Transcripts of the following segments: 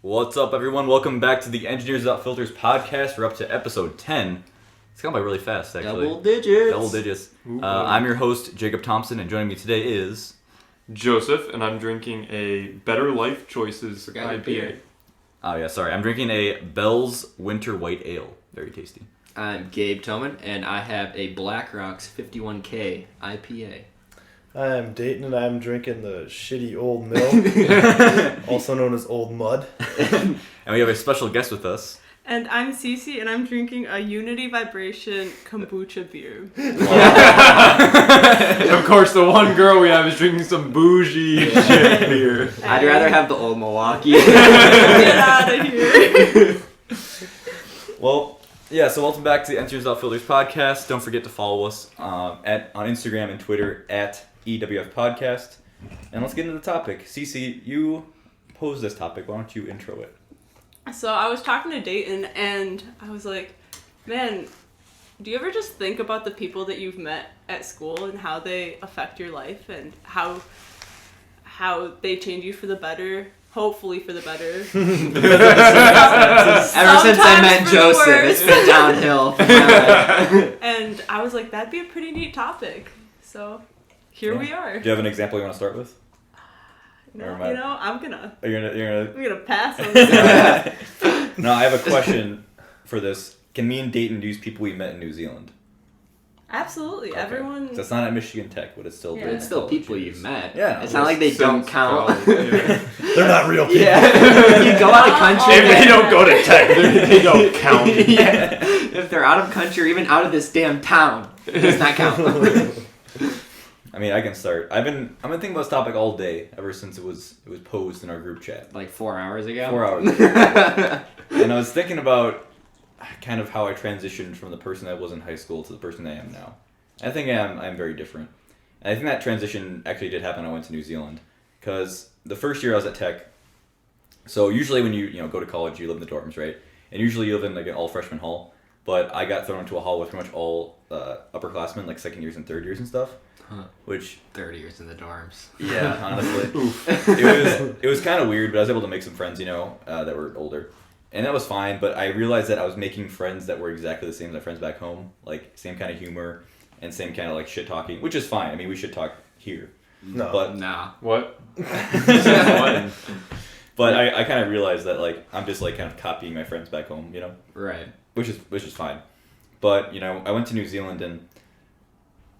What's up, everyone? Welcome back to the Engineers Without Filters podcast. We're up to episode 10. It's gone by really fast, actually. Double digits. I'm your host, Jacob Thompson, and joining me today is... Joseph, and I'm drinking a Better Life Choices IPA. Oh, yeah, sorry. I'm drinking a Bell's Winter White Ale. Very tasty. I'm Gabe Toman, and I have a Black Rocks 51K IPA. I'm Dayton, and I'm drinking the shitty Old Mill, also known as Old Mud. And we have a special guest with us. And I'm Ceci, and I'm drinking a Unity Vibration kombucha beer. Of course, the one girl we have is drinking some bougie shit beer. I'd rather have the Old Milwaukee. Get out of here. Well, yeah, so welcome back to the Engineers Without Filters podcast. Don't forget to follow us on Instagram and Twitter at EWF Podcast. And let's get into the topic. Cece, you posed this topic. Why don't you intro it? So I was talking to Dayton, and I was like, man, do you ever just think about the people that you've met at school and how they affect your life and how they change you for the better? Hopefully for the better. Ever since I met Joseph, it's been downhill. And I was like, that'd be a pretty neat topic. So here we are. Do you have an example you want to start with? I'm gonna You're gonna pass on this. No, I have a question for this. Can me and Dayton use people we met in New Zealand? Everyone. So it's not at Michigan Tech, but it's still... Yeah. But it's still people you've met. Yeah. It's not like they don't count. Yeah. They're not real people. Yeah. You go out of country. If they don't go to Tech, they don't count. Yeah. If they're out of country or even out of this damn town, it does not count. I mean, I can start. I've been thinking about this topic all day, ever since it was posed in our group chat. Like 4 hours ago? 4 hours ago. And I was thinking about kind of how I transitioned from the person I was in high school to the person I am now. I think I'm very different. And I think that transition actually did happen when I went to New Zealand. Because the first year I was at Tech, so usually when you go to college, you live in the dorms, right? And usually you live in like an all-freshman hall. But I got thrown into a hall with pretty much all upperclassmen, like second years and third years and stuff. Huh. Which 30 years in the dorms. Yeah, honestly. It was kind of weird, but I was able to make some friends, that were older. And that was fine, but I realized that I was making friends that were exactly the same as my friends back home. Like, same kind of humor and same kind of, like, shit-talking, which is fine. I mean, we should talk here. No. But, Nah. What? But I kind of realized that, like, I'm just, like, kind of copying my friends back home, Right. Which is fine. But, I went to New Zealand, and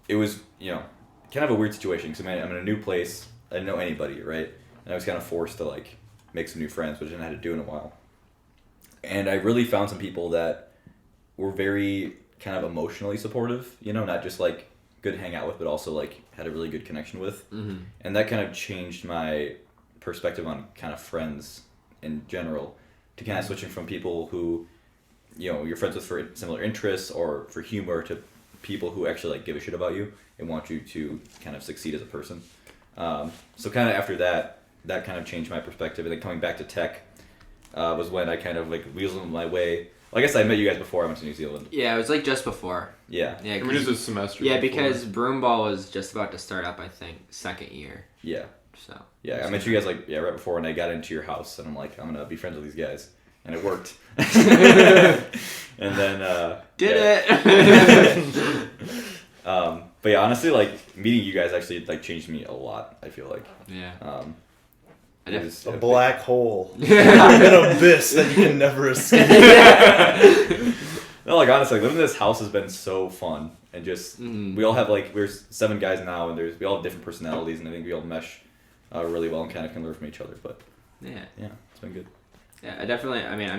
it was, kind of a weird situation, because I'm in a new place. I didn't know anybody, right? And I was kind of forced to, like, make some new friends, which I hadn't had to do in a while. And I really found some people that were very kind of emotionally supportive, not just like good to hang out with, but also like had a really good connection with. Mm-hmm. And that kind of changed my perspective on kind of friends in general, to kind of switching from people who, you're friends with for similar interests or for humor to people who actually like give a shit about you and want you to kind of succeed as a person. So kind of after that kind of changed my perspective. And then coming back to Tech, was when I kind of like weaseled my way. Well, I guess I met you guys before I went to New Zealand. Yeah, it was like just before. Yeah. Yeah, I mean, it was a semester. Yeah, before. because Broomball was just about to start up, I think, second year. Yeah. So. Yeah, I met you guys like right before when I got into your house, and I'm like, I'm gonna be friends with these guys, and it worked. And then it. But yeah, honestly, like meeting you guys actually like changed me a lot. I feel like. Yeah. It was A black hole. Yeah. An abyss that you can never escape. No, like honestly, living in this house has been so fun, and just we all have like we're 7 guys now, and we all have different personalities, and I think we all mesh really well and kind of can learn from each other. But Yeah. it's been good. Yeah, I'm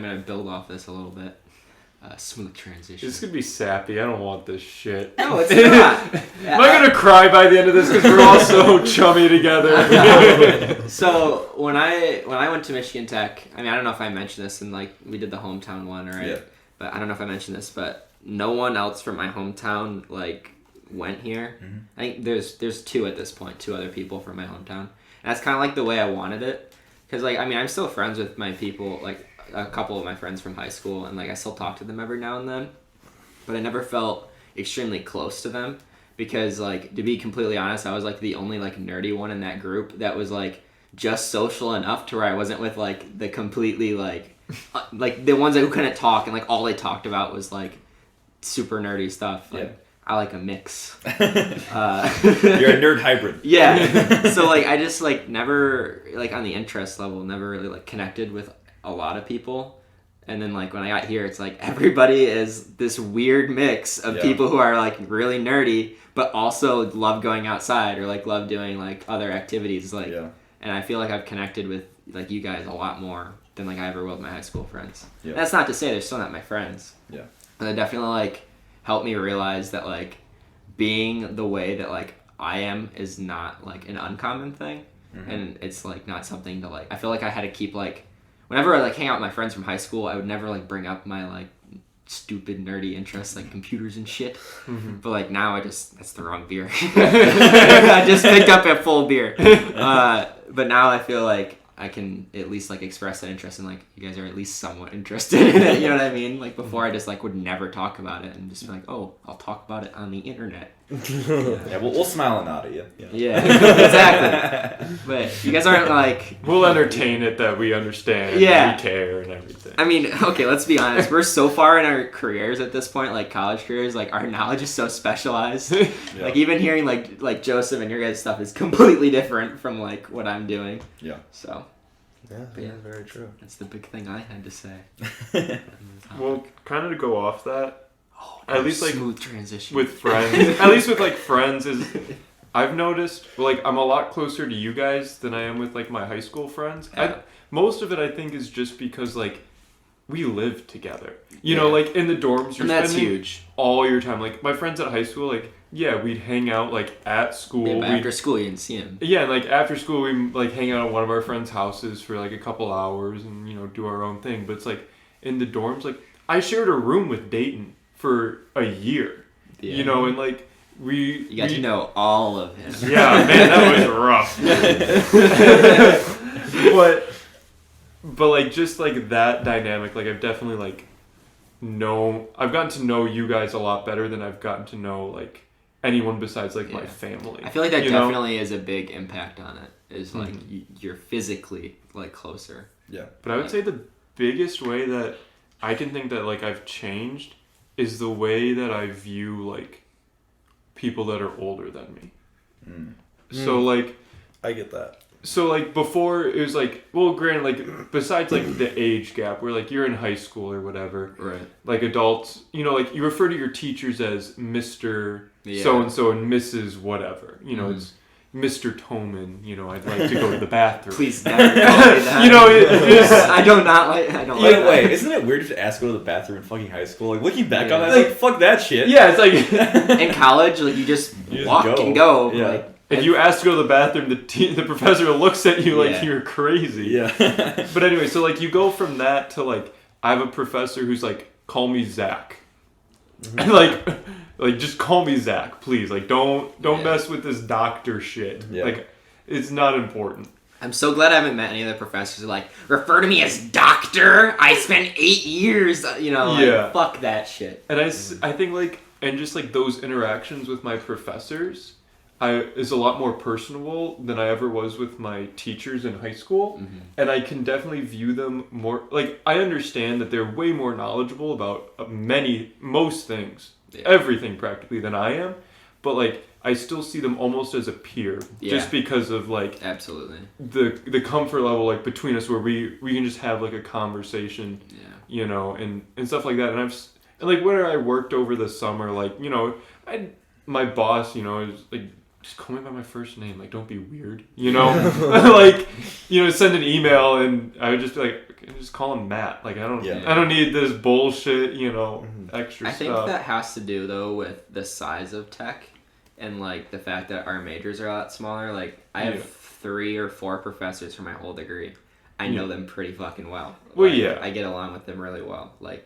going to build off this a little bit. Smooth transition. This could be sappy. I don't want this shit. No, it's not. Am I gonna cry by the end of this because we're all so chummy together? So when I went to Michigan Tech, I don't know if I mentioned this, and like we did the hometown one, right? Yeah. But I don't know if I mentioned this, but no one else from my hometown like went here. Mm-hmm. I think there's 2 at this point, 2 other people from my hometown, and that's kind of like the way I wanted it, because like I'm still friends with my people, like a couple of my friends from high school, and like I still talk to them every now and then, but I never felt extremely close to them, because like to be completely honest, I was like the only like nerdy one in that group that was like just social enough to where I wasn't with like the completely like the ones who couldn't talk and like all they talked about was like super nerdy stuff. Like, I like a mix. You're a nerd hybrid. Yeah. So like I just like never like on the interest level never really like connected with a lot of people. And then like when I got here, it's like everybody is this weird mix of people who are like really nerdy, but also love going outside or like love doing like other activities. Like, and I feel like I've connected with like you guys a lot more than like I ever will with my high school friends. Yeah. That's not to say they're still not my friends. Yeah. But they definitely like helped me realize that like being the way that like I am is not like an uncommon thing, and it's like not something to like. I feel like I had to keep like. Whenever I like hang out with my friends from high school, I would never like bring up my like stupid nerdy interests like computers and shit. But like now that's the wrong beer. I just picked up a full beer. But now I feel like I can at least like express that interest and like you guys are at least somewhat interested in it. You know what I mean? Like before I just like would never talk about it and just be like, oh, I'll talk about it on the internet. Yeah, we'll smile and nod at you. Yeah, exactly. But you guys aren't like... We'll entertain it that we understand, we care and everything. I mean, okay, let's be honest. We're so far in our careers at this point, like college careers, like our knowledge is so specialized. Like even hearing like Joseph and your guys' stuff is completely different from like what I'm doing. Yeah. So... Yeah, very true. That's the big thing I had to say. Well, kind of to go off that, at least like smooth transition with friends. At least with like friends is, I've noticed like I'm a lot closer to you guys than I am with like my high school friends. Most of it I think is just because like we live together. You know, like in the dorms, you're that's spending huge. all your time. Like my friends at high school, like. Yeah, we'd hang out, like, at school. Yeah, but after school, you didn't see him. Yeah, like, after school, we'd, like, hang out at one of our friends' houses for, like, a couple hours and, you know, do our own thing. But it's, like, in the dorms, like, I shared a room with Dayton for a year. Yeah. You know, and, like, You got to know all of him. Yeah, man, that was rough. But, like, just, like, that dynamic, like, I've definitely, like, I've gotten to know you guys a lot better than I've gotten to know, like, anyone besides like my family. I feel like that definitely is a big impact on it. Is like you're physically like closer. Yeah, but I would say the biggest way that I can think that like I've changed is the way that I view like people that are older than me. So like I get that. So like before it was like, well, granted, like besides like the age gap where like you're in high school or whatever, right? Like adults, you know, like you refer to your teachers as Mr. So and so and Mrs. whatever. You know, it's Mr. Toman. You know, I'd like to go to the bathroom. Please never call me that. You know, it's I don't like. Wait, isn't it weird to ask to go to the bathroom in fucking high school? Like looking back on that, it's like fuck that shit. Yeah, it's like in college, like you just walk and go. Yeah. Like, if you ask to go to the bathroom, the professor looks at you like you're crazy. Yeah. But anyway, so like you go from that to like I have a professor who's like, call me Zach, and like just call me Zach, please. Like don't mess with this doctor shit. Yeah. Like it's not important. I'm so glad I haven't met any of the professors who like refer to me as doctor. I spent 8 years. You know. Like, fuck that shit. And I think like and just like those interactions with my professors. Is a lot more personable than I ever was with my teachers in high school. And I can definitely view them more, like, I understand that they're way more knowledgeable about most things, everything practically than I am, but, like, I still see them almost as a peer, just because of, like, absolutely the comfort level, like, between us where we can just have, like, a conversation, you know, and stuff like that. And like, where I worked over the summer, like, you know, my boss, you know, is, like, just call me by my first name. Like, don't be weird, you know? Like, you know, send an email and I would just be like, just call him Matt. Like, I don't need this bullshit, you know, extra stuff. I think that has to do, though, with the size of tech and, like, the fact that our majors are a lot smaller. Like, I have 3 or 4 professors for my whole degree. I know them pretty fucking well. Well, like, I get along with them really well. Like,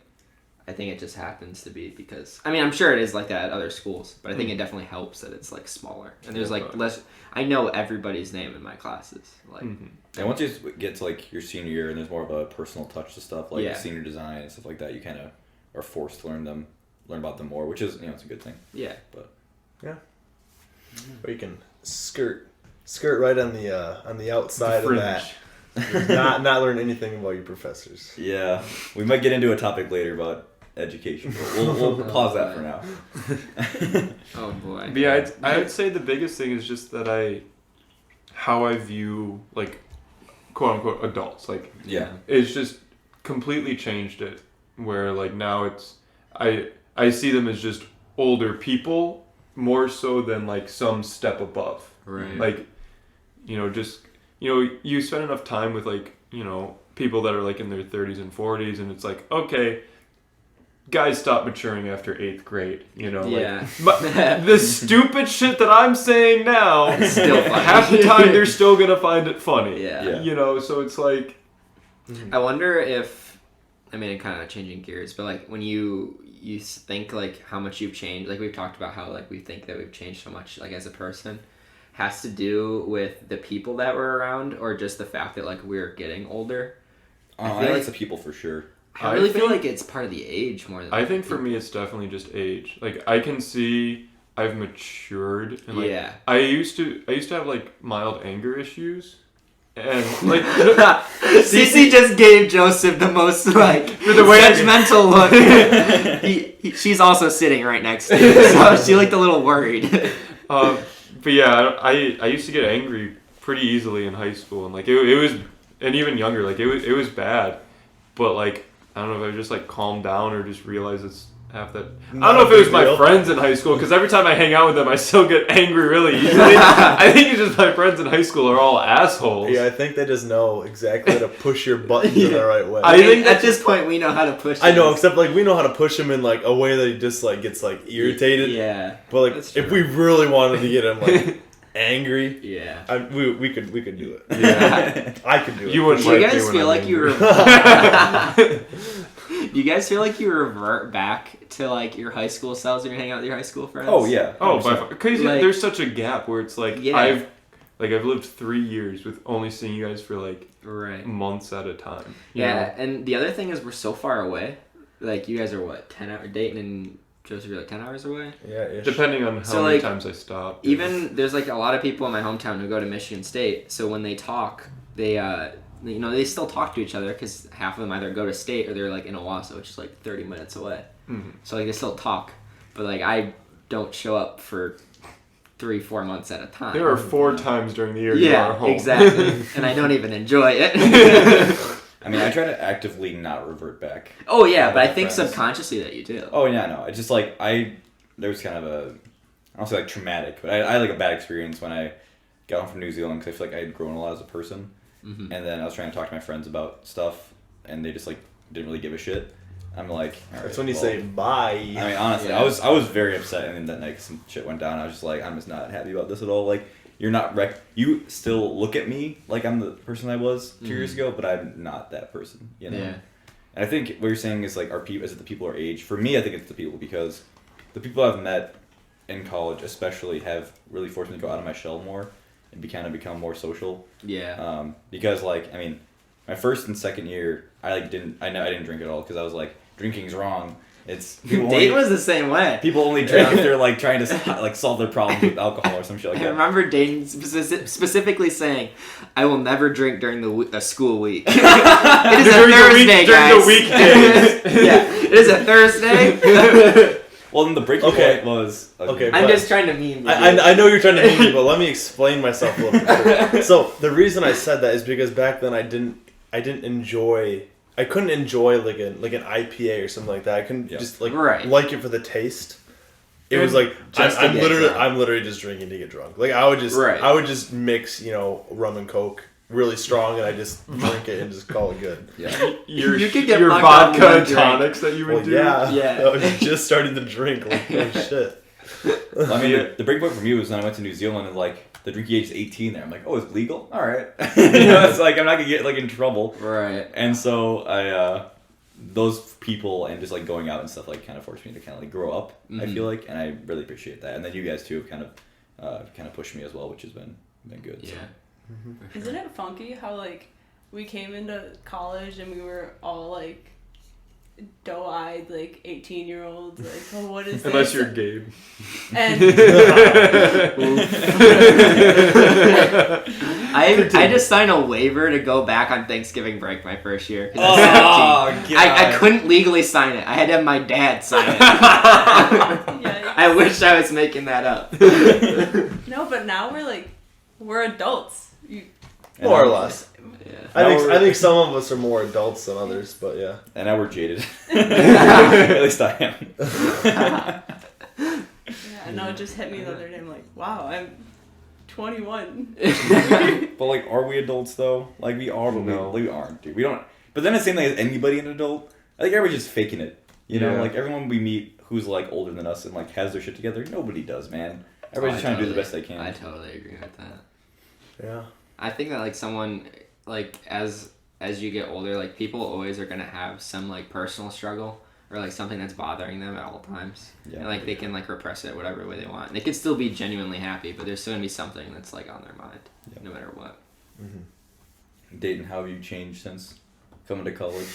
I think it just happens to be because... I mean, I'm sure it is like that at other schools, but I think it definitely helps that it's, like, smaller. And there's, like, less... I know everybody's name in my classes. Like, And once you get to, like, your senior year and there's more of a personal touch to stuff, like senior design and stuff like that, you kind of are forced to learn about them more, which is, you know, it's a good thing. Yeah. But... Yeah. Or you can skirt skirt right on the outside of that. not learn anything about your professors. Yeah, we might get into a topic later about education. But we'll pause that for now. Oh boy. But yeah, I would say the biggest thing is just that how I view like quote unquote adults. Like it's just completely changed it. Where like now it's I see them as just older people more so than like some step above. Right. Like, just you spend enough time with like people that are like in their 30s and 40s, and it's like, okay, guys stop maturing after 8th grade, Yeah. But the stupid shit that I'm saying now, It's still funny. half the time they're still gonna find it funny. Yeah. So it's like, I wonder if, kind of changing gears, but like when you think like how much you've changed, like we've talked about how like we think that we've changed so much like as a person, has to do with the people that were around or just the fact that like we're getting older. I feel like it's the people for sure. I really feel like it's part of the age more than I think for me it's definitely just age. Like I can see I've matured and like I used to have like mild anger issues. And like Cece just gave Joseph the most like judgmental look. She's also sitting right next to you, so she looked a little worried. But yeah, I used to get angry pretty easily in high school, and like it was, and even younger, like it was bad. But like I don't know if I just like calmed down or just realized it's half that. I don't know if it was my friends in high school, because every time I hang out with them, I still get angry really easily. I think it's just my friends in high school are all assholes. Yeah, I think they just know exactly how to push your buttons in the right way. I think at this point we know how to push. I know, except like we know how to push him in like a way that he just like gets like irritated. Yeah. But like if we really wanted to get him like angry, we could do it. Yeah. I could do it. You wouldn't. Do you guys feel like you Do you guys feel like you revert back to like your high school selves when you hang out with your high school friends? Oh yeah. Because like, there's such a gap where it's like I've lived 3 years with only seeing you guys for like months at a time. You know? And the other thing is we're so far away. Like you guys are what, 10 hours? Dayton and Joseph are like 10 hours away? Yeah. Depending on how many times I stop. Even there's like a lot of people in my hometown who go to Michigan State. So when they talk, they they still talk to each other because half of them either go to state or they're like in Owasso, which is like 30 minutes away. Mm-hmm. So like they still talk, but like I don't show up for 3-4 months at a time. There are 4 times during the year you are home. Exactly, and I don't even enjoy it. I try to actively not revert back. Oh yeah, but I think subconsciously that you do. Oh yeah, no, it's just like there was kind of I don't say like traumatic, but I had like a bad experience when I got home from New Zealand because I feel like I had grown a lot as a person. Mm-hmm. And then I was trying to talk to my friends about stuff, and they just like didn't really give a shit. I'm like, all right. That's when you say bye. Honestly, I was very upset, and then that night some shit went down. I was just like, I'm just not happy about this at all. Like, you're not you still look at me like I'm the person I was 2 years ago, but I'm not that person. You know. Yeah. And I think what you're saying is like, is it the people our age? For me, I think it's the people, because the people I've met in college, especially, have really forced me to go out of my shell more and become more social. Yeah. Because like my first and second year, I didn't drink at all because I was like, drinking's wrong. It's Dane was the same way. People only drink if they're like trying to like solve their problems with alcohol or some shit like that. I remember Dane specifically saying, "I will never drink during a school week." It is a Thursday, guys. During the weekdays. Yeah, it is a Thursday. Well, then the breaking point was... Okay, I'm just trying to meme you. I know you're trying to meme me, but let me explain myself a little bit. So, the reason I said that is because back then I couldn't enjoy like an IPA or something like that. I couldn't just like it for the taste. It was like I'm literally just drinking to get drunk. Like I would just mix, rum and Coke really strong, and I just drink it and just call it good. Yeah. You could get your vodka and tonics that you would do. Yeah. I was just starting to drink. Like, oh shit. The break point for me was when I went to New Zealand, and like the drinking age is 18 there. I'm like, oh, it's legal? All right. It's like I'm not gonna get like in trouble. Right. And so I those people and just like going out and stuff like kind of forced me to kind of like grow up. Mm-hmm. I feel like, and I really appreciate that. And then you guys too have kind of pushed me as well, which has been good. Yeah. So. Mm-hmm. Isn't it funky how like we came into college and we were all like doe-eyed, like 18-year-olds. Like, oh, what is Unless this? you're Gabe. And I just signed a waiver to go back on Thanksgiving break my first year. 'Cause I was 17. I couldn't legally sign it. I had to have my dad sign it. yeah, I wish I was making that up. no, but now we're adults. More or less. Yeah. I think some of us are more adults than others, but yeah. And now we're jaded. At least I am. Yeah, no, it just hit me the other day. I'm like, wow, I'm 21. But like, are we adults though? Like we are, but No. we aren't, dude. We don't. But then it's the same thing as anybody an adult. I think everybody's just faking it. You know, Yeah. like everyone we meet who's like older than us and like has their shit together. Nobody does, man. Everybody's just trying to do the best they can. I totally agree with that. Yeah. I think that like someone like as you get older, like people always are gonna have some like personal struggle or like something that's bothering them at all times. Yeah. And like they can like repress it whatever way they want. And they can still be genuinely happy, but there's still gonna be something that's like on their mind, no matter what. Mm-hmm. Dayton, how have you changed since coming to college?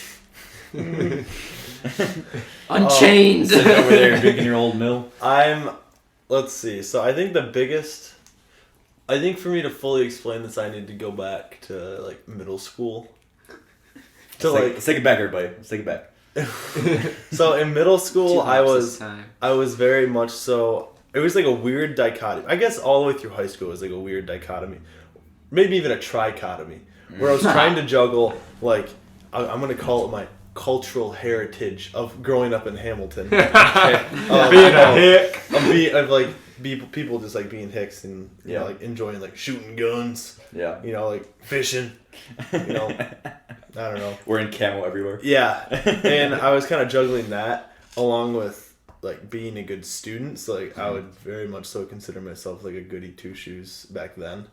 Unchained. Sitting over there and drinking your old mill. Let's see. So I think I think for me to fully explain this, I need to go back to like middle school. Let's take it back, everybody. Let's take it back. So in middle school, I was Time. very much so. It was like a weird dichotomy. I guess all the way through high school was like a weird dichotomy, maybe even a trichotomy, where I was trying to juggle like I'm gonna call it my cultural heritage of growing up in Hamilton. Being a hick. Of like people just like being hicks and you know, like enjoying like shooting guns. Yeah. You know, like fishing. You know, I don't know. We're in camo everywhere. Yeah, and I was kind of juggling that along with like being a good student. So like I would very much so consider myself like a goody two shoes back then,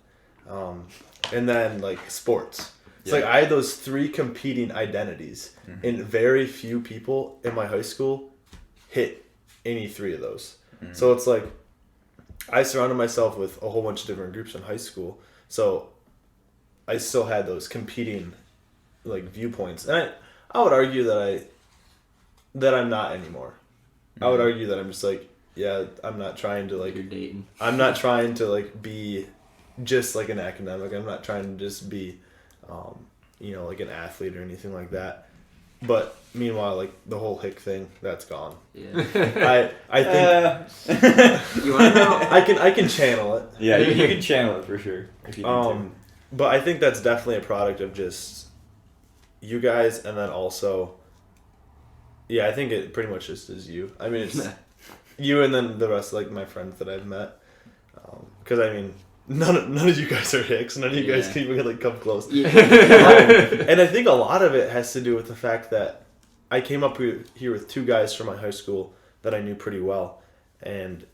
and then like sports. It's like I had those three competing identities, and very few people in my high school hit any three of those. So it's like I surrounded myself with a whole bunch of different groups in high school, so I still had those competing like viewpoints, and I would argue that I'm not anymore. I would argue that I'm just like, yeah, I'm not trying to like You're dating. I'm not trying to like be just like an academic. I'm not trying to just be you know, like an athlete or anything like that. But meanwhile, like the whole hick thing, that's gone. Yeah. I think You want to know? I can channel it. Yeah, you can channel it for sure if you need to. But I think that's definitely a product of just you guys, and then also, yeah, I think it pretty much just is you. I mean, it's you and then the rest of like my friends that I've met. Because I mean, none of you guys are hicks. None of you guys can even like come close. Yeah. And I think a lot of it has to do with the fact that I came up here with two guys from my high school that I knew pretty well, and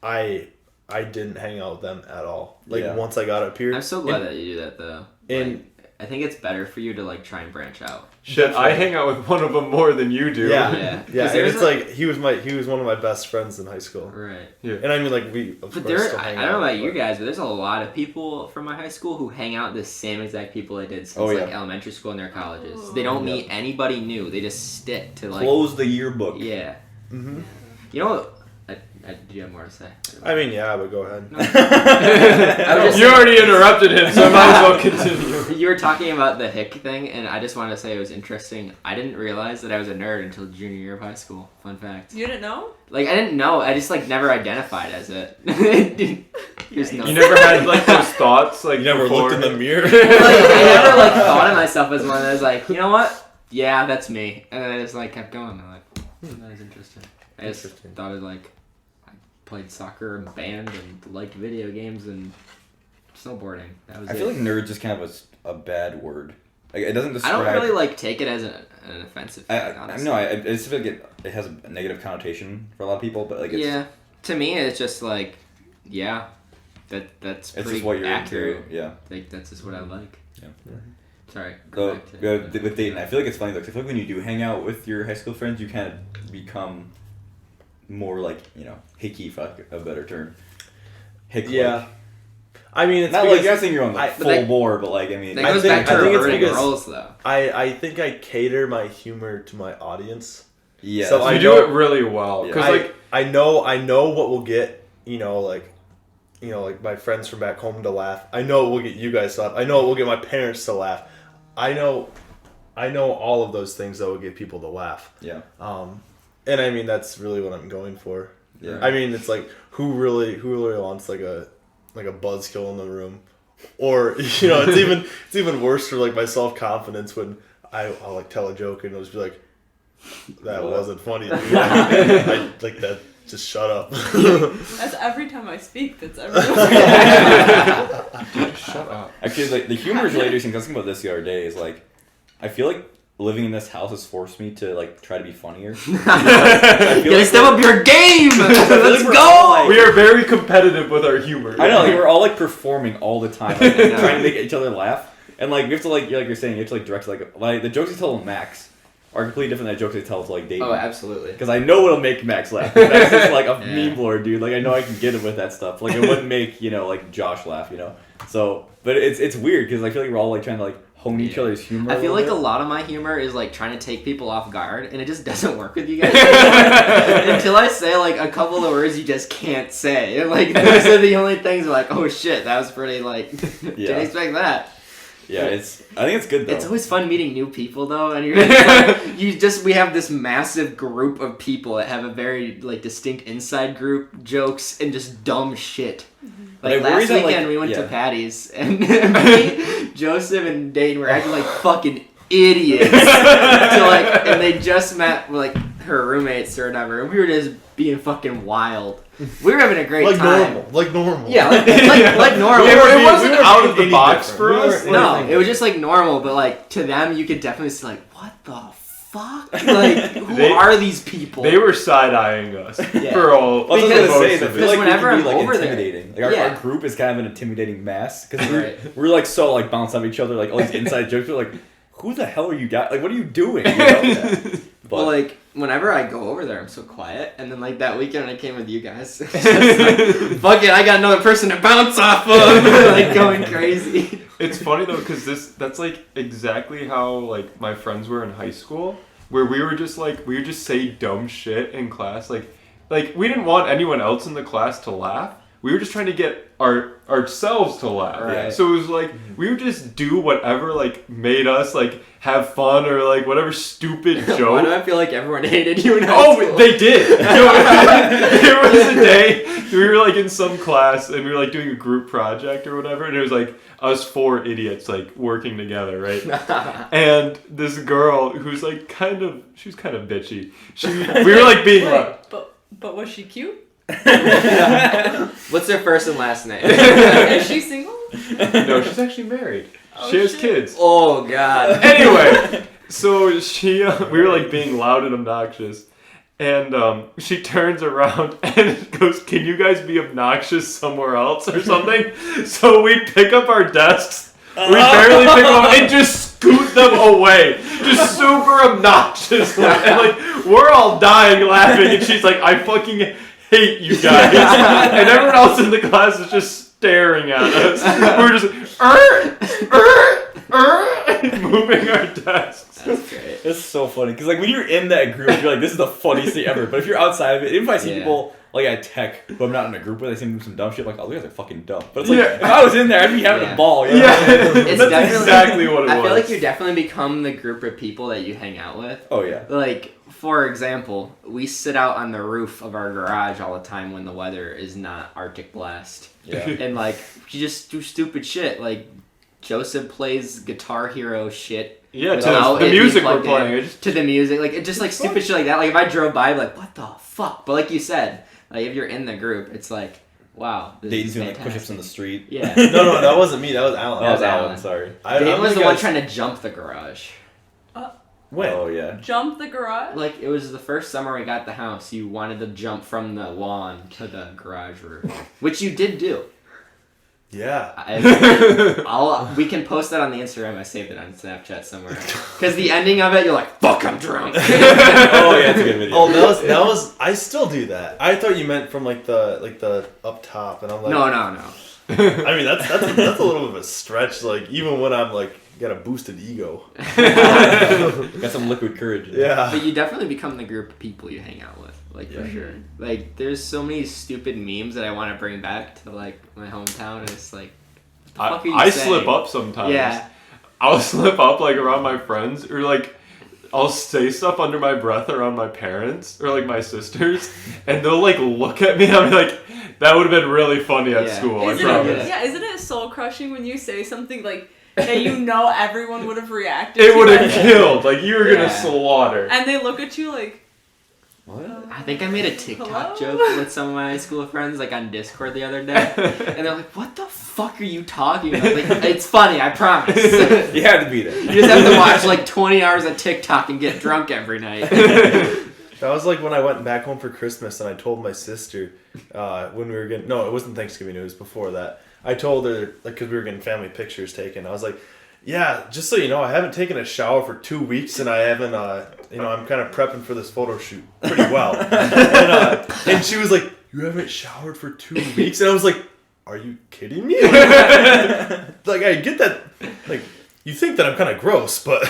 I didn't hang out with them at all. Like once I got up here, I'm so glad that you do that though. And I think it's better for you to like try and branch out. Shit, I hang out with one of them more than you do. Yeah. yeah. 'Cause And there's it's like he was one of my best friends in high school. Right. Yeah. And I mean, like we. Of But course still hang I don't know out, about you but- guys, but there's a lot of people from my high school who hang out the same exact people I did since like elementary school and their colleges. They don't meet anybody new. They just stick to like Close the yearbook. Yeah. Mm-hmm. You know what? Do you have more to say? I mean, yeah, but go ahead. I was just You already interrupted him, so I might as well continue. You were talking about the hick thing, and I just wanted to say it was interesting. I didn't realize that I was a nerd until junior year of high school. Fun fact. You didn't know? Like, I didn't know. I just, like, never identified as it. Just no. You never had like those thoughts, like You never before? looked in the mirror. Like, I never, like, thought of myself as one that was like, you know what? Yeah, that's me. And then I just, like, kept going. I'm like, that is interesting. I just thought it, like, I played soccer and band and liked video games and snowboarding. That was I feel like nerd is kind of a bad word. Like it doesn't describe. I don't really like take it as an offensive thing, honestly. I just feel like it has a negative connotation for a lot of people, but like it's, yeah, to me it's just like, yeah, that's it's pretty just what you're accurate. into. Yeah. Like that's just what I like. Yeah. Sorry. So Go back to with dating, I feel like it's funny though. 'Cause I feel like when you do hang out with your high school friends, you kind of become more like hicky, for a better term. Hick. Yeah. I mean, it's not because like you're not saying you're on like full bore, but like I mean, that goes back to hurting girls though. I think I cater my humor to my audience. Yeah, so you do it really well. Yeah. Cause I know what will get like my friends from back home to laugh. I know it will get you guys to laugh. I know it will get my parents to laugh. I know all of those things that will get people to laugh. Yeah. And I mean that's really what I'm going for. Yeah. I mean it's like who really wants like a buzzkill in the room, or it's even worse for like my self-confidence when I'll like tell a joke and it'll just be like, that wasn't funny. I like that. Just shut up. That's every time I speak. That's every Dude, shut up. Actually, like the humor is related. I was thinking about this the other day. Is like, I feel like living in this house has forced me to like try to be funnier. Gotta step up your game. Let's like go. We are very competitive with our humor. I know, like, we're all like performing all the time, like, trying to make each other laugh, and like we have to like you're saying, you have to like direct like the jokes you tell Max are completely different than the jokes I tell to like Dayton. Oh, absolutely. Because I know it'll make Max laugh. Max is like a meme lord, dude. Like I know I can get him with that stuff. Like it wouldn't make like Josh laugh, So, but it's weird because I feel like we're all like trying to like hone each other's humor. I feel like bit. a lot of my humor is like trying to take people off guard, and it just doesn't work with you guys anymore. Until I say like a couple of words you just can't say. And, like those are the only things like, oh shit, that was pretty like didn't expect that. Yeah, I think it's good though. It's always fun meeting new people though, and you're just like, we have this massive group of people that have a very like distinct inside group jokes and just dumb shit. Like last weekend we went to Patty's and me, Joseph and Dane were acting like fucking idiots. And they just met like her roommates or whatever, and we were just being fucking wild. We were having a great time. Like normal. Yeah, like normal. It wasn't out of the box for us. No, it was just like normal, but like to them, you could definitely see like, what the fuck? Like, who are these people? They were side-eyeing us for all. I was gonna say that. Because whenever I'm like over intimidating. there, like our group is kind of an intimidating mass because we're like so like bouncing off each other, like all these inside jokes. We're like, who the hell are you guys? Like, what are you doing? Well, like, whenever I go over there, I'm so quiet. And then, like, that weekend I came with you guys. Like, fuck it, I got another person to bounce off of. Like, going crazy. It's funny, though, because that's, like, exactly how, like, my friends were in high school. Where we would just say dumb shit in class. Like we didn't want anyone else in the class to laugh. We were just trying to get ourselves to laugh. Right. So it was like, we would just do whatever, like, made us, like, have fun or, like, whatever stupid joke. Why do I feel like everyone hated you in high school? They did. There was a day we were, like, in some class and we were, like, doing a group project or whatever, and it was, like, us four idiots, like, working together, right? And this girl who's, like, she was kind of bitchy. We were, like, being like... But was she cute? What's her first and last name? Is she single? No, she's actually married. She has kids. Oh, God. Anyway, so we were like being loud and obnoxious, and she turns around and goes, "Can you guys be obnoxious somewhere else or something?" So we pick up our desks, we barely pick them up, and just scoot them away, just super obnoxious, and like we're all dying laughing, and she's like, "I fucking hate you guys," and everyone else in the class is just staring at us. We're just moving our desks. That's great. It's so funny because like when you're in that group, you're like, this is the funniest thing ever. But if you're outside of it, even if I see people like at tech who I'm not in a group with, I see them do some dumb shit, I'm like, oh, you guys are fucking dumb. But it's like, if I was in there, I'd be having a ball. You know? It's That's definitely, exactly what it was. I feel like you definitely become the group of people that you hang out with. Oh yeah. Like, for example, we sit out on the roof of our garage all the time when the weather is not Arctic blast. Yeah. And like, you just do stupid shit. Like, Joseph plays Guitar Hero shit. Yeah, to the music we're playing. To the music. Like, it's just like stupid shit like that. Like, if I drove by, I'd be like, what the fuck? But like you said, like, if you're in the group, it's like, wow, this Dane's is doing like fantastic. push-ups in the street. Yeah. No, that wasn't me. That was Alan. That was Alan. Alan, sorry. Dane was the one trying to jump the garage. When? Oh yeah. Jump the garage? Like, it was the first summer we got the house. You wanted to jump from the lawn to the garage roof, which you did do. Yeah. We can post that on the Instagram. I saved it on Snapchat somewhere. Because the ending of it, you're like, fuck, I'm drunk. Oh yeah, it's a good video. Oh, that was. I still do that. I thought you meant from like the up top, and I'm like, No. I mean, that's a little bit of a stretch. Like, even when I'm like got a boosted ego. Got some liquid courage. Yeah. But you definitely become the group of people you hang out with, like, Yeah. for sure. Like, there's so many stupid memes that I want to bring back to, like, my hometown, and it's like, what the fuck are you I saying? slip up sometimes. Yeah. I'll slip up, like, around my friends, or, like, I'll say stuff under my breath around my parents, or, like, my sisters, and they'll, like, look at me, and I'll be like, that would have been really funny at Yeah. school, I Isn't promise. it, isn't it soul crushing when you say something like that you know everyone would have reacted It to would have and- killed. Like, you were Yeah. gonna slaughter. And they look at you like, What? I think I made a TikTok Hello? joke with some of my high school friends, like, on Discord the other day, and they're like, what the fuck are you talking about? Like, it's funny, I promise. You had to be there. You just have to watch, like, 20 hours of TikTok and get drunk every night. That was like when I went back home for Christmas and I told my sister when we were getting... No, it wasn't Thanksgiving. It was before that. I told her, like, because we were getting family pictures taken. I was like, yeah, just so you know, I haven't taken a shower for 2 weeks and I haven't, I'm kind of prepping for this photo shoot pretty well. And she was like, you haven't showered for 2 weeks? And I was like, are you kidding me? Like, I get that, like, you think that I'm kind of gross, but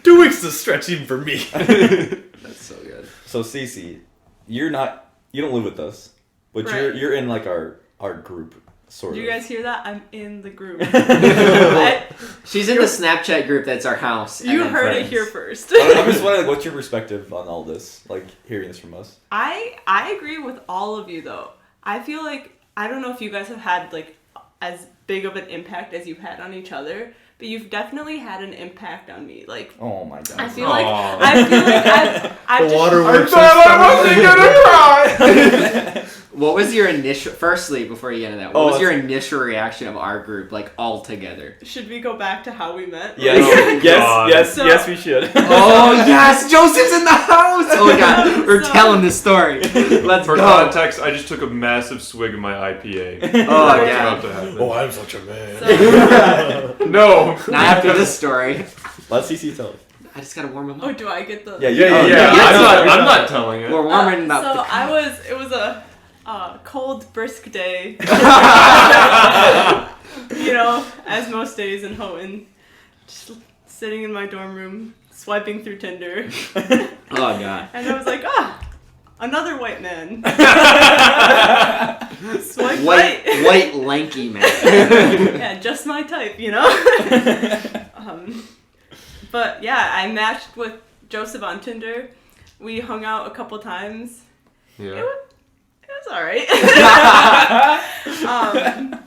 2 weeks is a stretch even for me. That's so good. So Ceci, you don't live with us, but Right. you're in like our group sort do of. you guys hear that? I'm in the group. She's in the Snapchat group that's our house. and You then heard it friends. here first. I'm just wondering, what's your perspective on all this? Like hearing this from us. I agree with all of you though. I feel like I don't know if you guys have had like as big of an impact as you've had on each other, but you've definitely had an impact on me. Like Oh my god. I feel Aw. like I've The just, waterworks. I wasn't gonna cry! What was your initial... Firstly, before you get into that, what Oh, was your initial reaction of our group, like, all together? should we go back to how we met? Yes, God. yes, So- yes, we should. Oh, yes! Joseph's in the house! Oh, my God. We're So- telling this story. Let's For go. context, I just took a massive swig of my IPA. Oh, What's yeah. about to happen? Oh, I'm such a man. So- No! Not after this story. Let Ceci tell it. I just gotta warm him Oh, up. do I get the? Yeah, Yeah, Oh, yeah, I'm not telling it. We're warming up. So it was a cold, brisk day. You know, as most days in Houghton, just sitting in my dorm room, swiping through Tinder, Oh, God. and I was like, another white man. Swipe White, lanky man. Yeah, just my type, you know? But yeah, I matched with Joseph on Tinder. We hung out a couple times. Yeah. It was alright.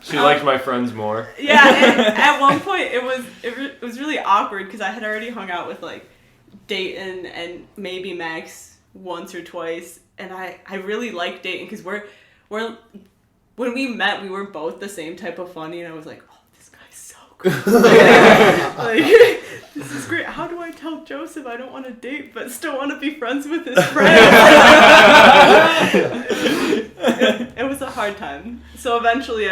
She liked my friends more. Yeah, and at one point it was really awkward because I had already hung out with like Dayton and maybe Max once or twice, and I really liked Dayton because we're when we met we were both the same type of funny, and I was like, oh, this guy's so cool. Like, this is great. How do I tell Joseph I don't want to date but still want to be friends with his friends? It was a hard time. So eventually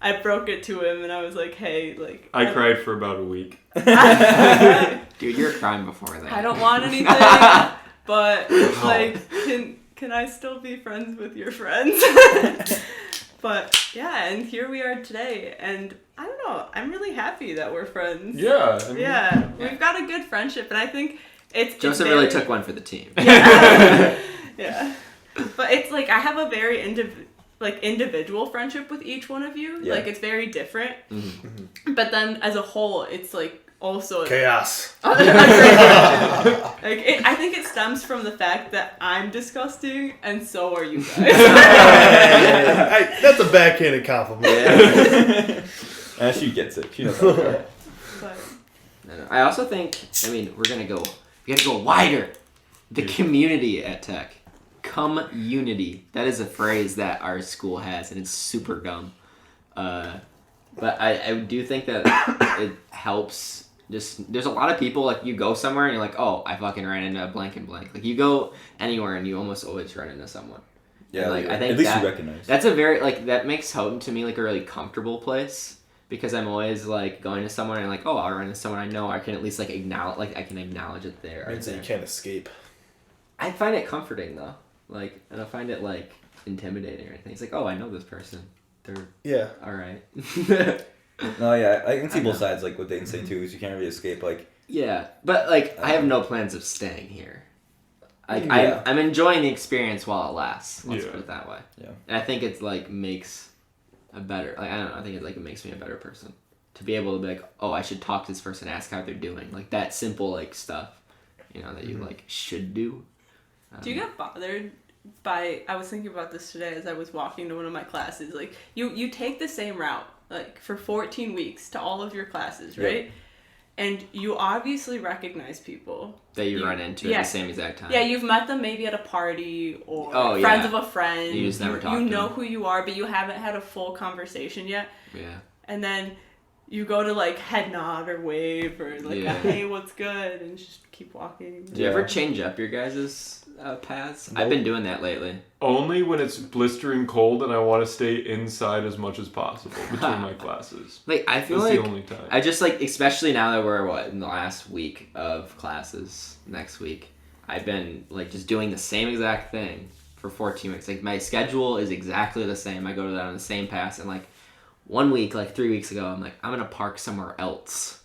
I broke it to him and I was like, hey, like... I cried for about a week. Dude, you were crying before that. I don't want anything, but like, can I still be friends with your friends? But yeah, and here we are today, and I don't know, I'm really happy that we're friends. Yeah. I mean, Yeah, we've got a good friendship, and I think it's Joseph very- really took one for the team. Yeah. Yeah. But it's like I have a very individual friendship with each one of you. Yeah. Like it's very different. Mm-hmm. But then as a whole, it's like also Chaos. a great friendship. Like I think it stems from the fact that I'm disgusting and so are you guys. That's a backhanded compliment. And she gets it. She knows how to do it. But I also think, we gotta go wider. The community at Tech. Come-unity. That is a phrase that our school has, and it's super dumb. But I do think that it helps. There's a lot of people, like, you go somewhere and you're like, oh, I fucking ran into blank and blank. Like, you go anywhere and you almost always run into someone. Yeah, And, like, I think at least that, you recognize. that's a very, like, that makes Houghton to me, like, a really comfortable place. Because I'm always, like, going to someone and, like, oh, I'll run into someone I know. I can at least, like, acknowledge it there. Means that you can't escape. I find it comforting, though. Like, I don't find it, like, intimidating or anything. It's like, oh, I know this person. they're all right. No, yeah, I can see both sides. Like what Dane's saying too, is you can't really escape. Like yeah, but like I have no plans of staying here. Yeah. I'm enjoying the experience while it lasts. Let's Yeah. put it that way. Yeah. And I think it's like makes a better. Like I don't know. I think it makes me a better person to be able to be like, oh, I should talk to this person, ask how they're doing, like that simple like stuff, that you like should do. Do you get bothered by? I was thinking about this today as I was walking to one of my classes. Like you take the same route like for 14 weeks to all of your classes, right? Yep. And you obviously recognize people that you run into at the same exact time. Yeah, you've met them maybe at a party or friends of a friend. You just never talk to them. You know who you are, but you haven't had a full conversation yet. Yeah. And then you go to like head nod or wave or like hey, what's good, and just keep walking. Do you ever change up your guys' paths? Nope. I've been doing that lately. Only when it's blistering cold and I want to stay inside as much as possible between my classes. Like I feel That's like the only time. I just like, especially now that we're in the last week of classes, next week, I've been like just doing the same exact thing for 14 weeks. Like my schedule is exactly the same. I go to that on the same pass, and like 1 week, like 3 weeks ago, I'm like, I'm gonna park somewhere else.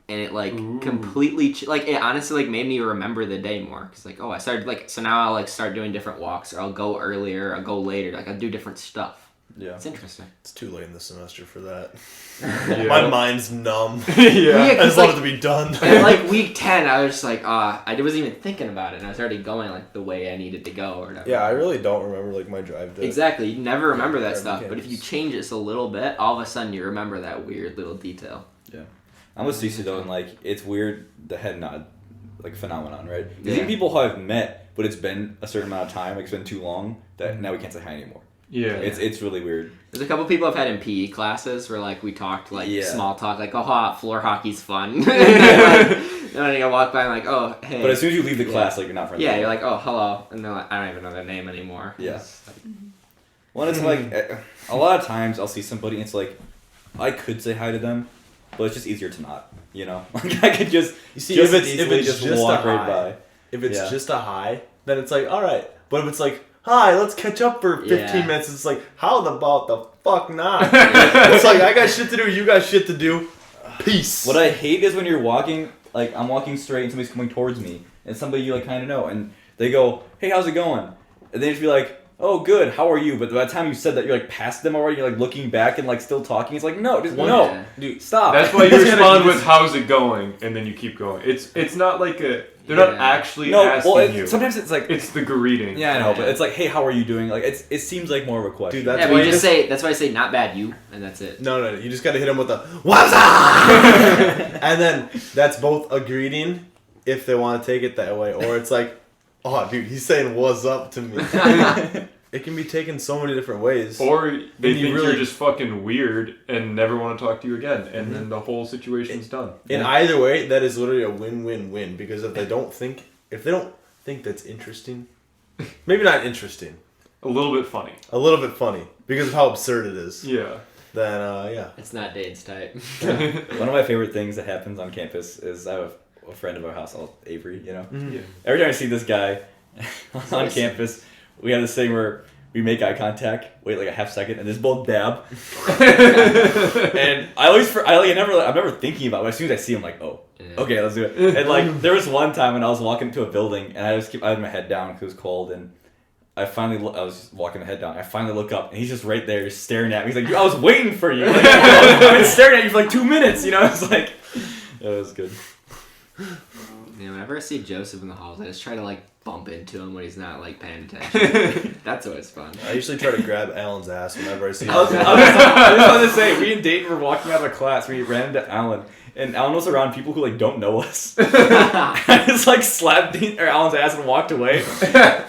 And it like completely it honestly like made me remember the day more, because like I started like, so now I'll like start doing different walks, or I'll go earlier, I'll go later, like I'll do different stuff. Yeah, it's interesting. It's too late in the semester for that. Yeah. My mind's numb. Yeah, I just want it to be done. And like week 10, I was just like, I wasn't even thinking about it, and I was already going like the way I needed to go or whatever. Yeah, I really don't remember like my drive to. Exactly, you never remember that stuff, campus. but if you change it just a little bit, all of a sudden you remember that weird little detail. Yeah. I'm with Ceci though, and like it's weird the head nod like phenomenon, right? Yeah. Even people who I've met, but it's been a certain amount of time, like it's been too long that now we can't say hi anymore. Yeah. It's really weird. There's a couple people I've had in PE classes where like we talked like small talk, like floor hockey's fun. And then you walk by and like, oh hey. But as soon as you leave the class, like you're not friendly. Yeah, you're like, oh hello, and they're like, I don't even know their name anymore. Yeah. Well, it's like a lot of times I'll see somebody, and it's like I could say hi to them, but it's just easier to not, Like I could just if it's just walk a right hi, by. If it's just a hi, then it's like all right. But if it's like hi, let's catch up for 15 minutes, it's like how about the fuck not? It's like I got shit to do, you got shit to do. Peace. What I hate is when you're walking, like I'm walking straight and somebody's coming towards me, and somebody you like kind of know, and they go, "Hey, how's it going?" And they just be like, "Oh, good. How are you?" But by the time you said that, you're like past them already. You're like looking back and like still talking. It's like no, dude, stop. That's why you respond with "How's it going?" and then you keep going. It's not like they're not actually asking you. Sometimes it's like it's the greeting. Yeah, I know, but it's like, "Hey, how are you doing?" Like it seems like more of a question. Dude, that's but why you just say, that's why I say not bad you, and that's it. No, you just gotta hit them with the what's up, and then that's both a greeting if they want to take it that way, or it's like, oh, dude, he's saying what's up to me. It can be taken so many different ways. Or they think you're just fucking weird and never want to talk to you again, and then the whole situation's done. In either way, that is literally a win-win-win, because if they don't think that's interesting, maybe not interesting, A little bit funny. because of how absurd it is. Yeah. Then It's not Dane's type. One of my favorite things that happens on campus is I have a friend of our house, Avery. Mm-hmm. Yeah. Every time I see this guy on campus, we have this thing where we make eye contact, wait like a half second, and just both dab. And I'm never thinking about it, but as soon as I see him, like, oh, okay, let's do it. And like, there was one time when I was walking to a building, and I had my head down because it was cold, and I was walking my head down. I finally look up, and he's just right there, just staring at me. He's like, "I was waiting for you. Like, I've been staring at you for like 2 minutes." It's like, it was good. Yeah, whenever I see Joseph in the halls, I just try to like bump into him when he's not like paying attention. That's always fun. I usually try to grab Alan's ass whenever I see him. I was about to say, me and Dayton were walking out of class. We ran into Alan, and Alan was around people who like don't know us. I just like slapped Alan's ass and walked away.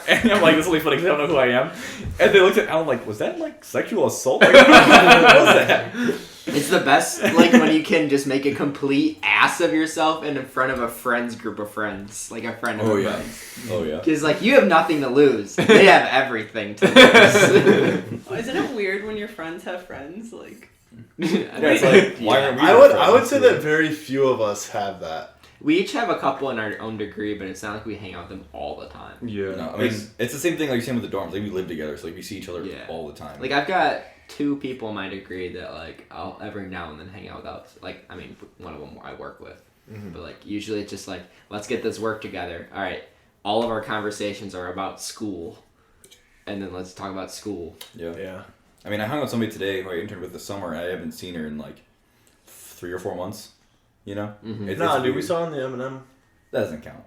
And I'm like, this will be funny because they don't know who I am. And they looked at Alan like, was that like sexual assault? Like, what was that? It's the best, like, when you can just make a complete ass of yourself in front of a friend's group of friends. Like, a friend of a friend. Oh, yeah. Because, like, you have nothing to lose. They have everything to lose. Isn't it weird when your friends have friends? Like, It's like, why aren't we I would say that very few of us have that. We each have a couple in our own degree, but it's not like we hang out with them all the time. Yeah. No, I mean, it's the same thing like you're saying with the dorms. Like, we live together, so like we see each other all the time. Like, I've got 2 people might agree that like I'll every now and then hang out without like I mean one of them I work with, but like usually it's just like let's get this work together. All right, all of our conversations are about school, and then let's talk about school. Yeah. I mean, I hung out with somebody today who I interned with this summer. And I haven't seen her in like 3 or 4 months. You know? Dude, weird. we saw on the M&M. That doesn't count.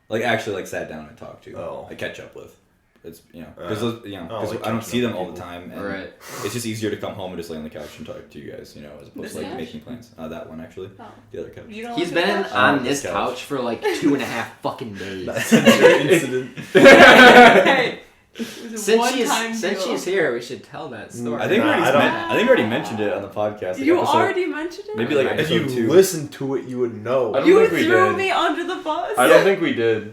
Like actually, like sat down and talked to. Oh. I catch up with. It's because like I don't see them catching up all with the time, and Right. it's just easier to come home and just lay on the couch and talk to you guys, as opposed This to like couch? making plans. That one actually, Oh. the other couch. You don't He's like been this on this this couch. couch for like 2.5 fucking days. That's a incident. Hey, it was a Since one-time deal. she's here, we should tell that story. I think Nah, I we already mentioned it on the podcast. Like You episode- already mentioned it? maybe like If If episode you 2. listen to it, you would know. I don't You think we threw did. me under the bus. I don't think we did.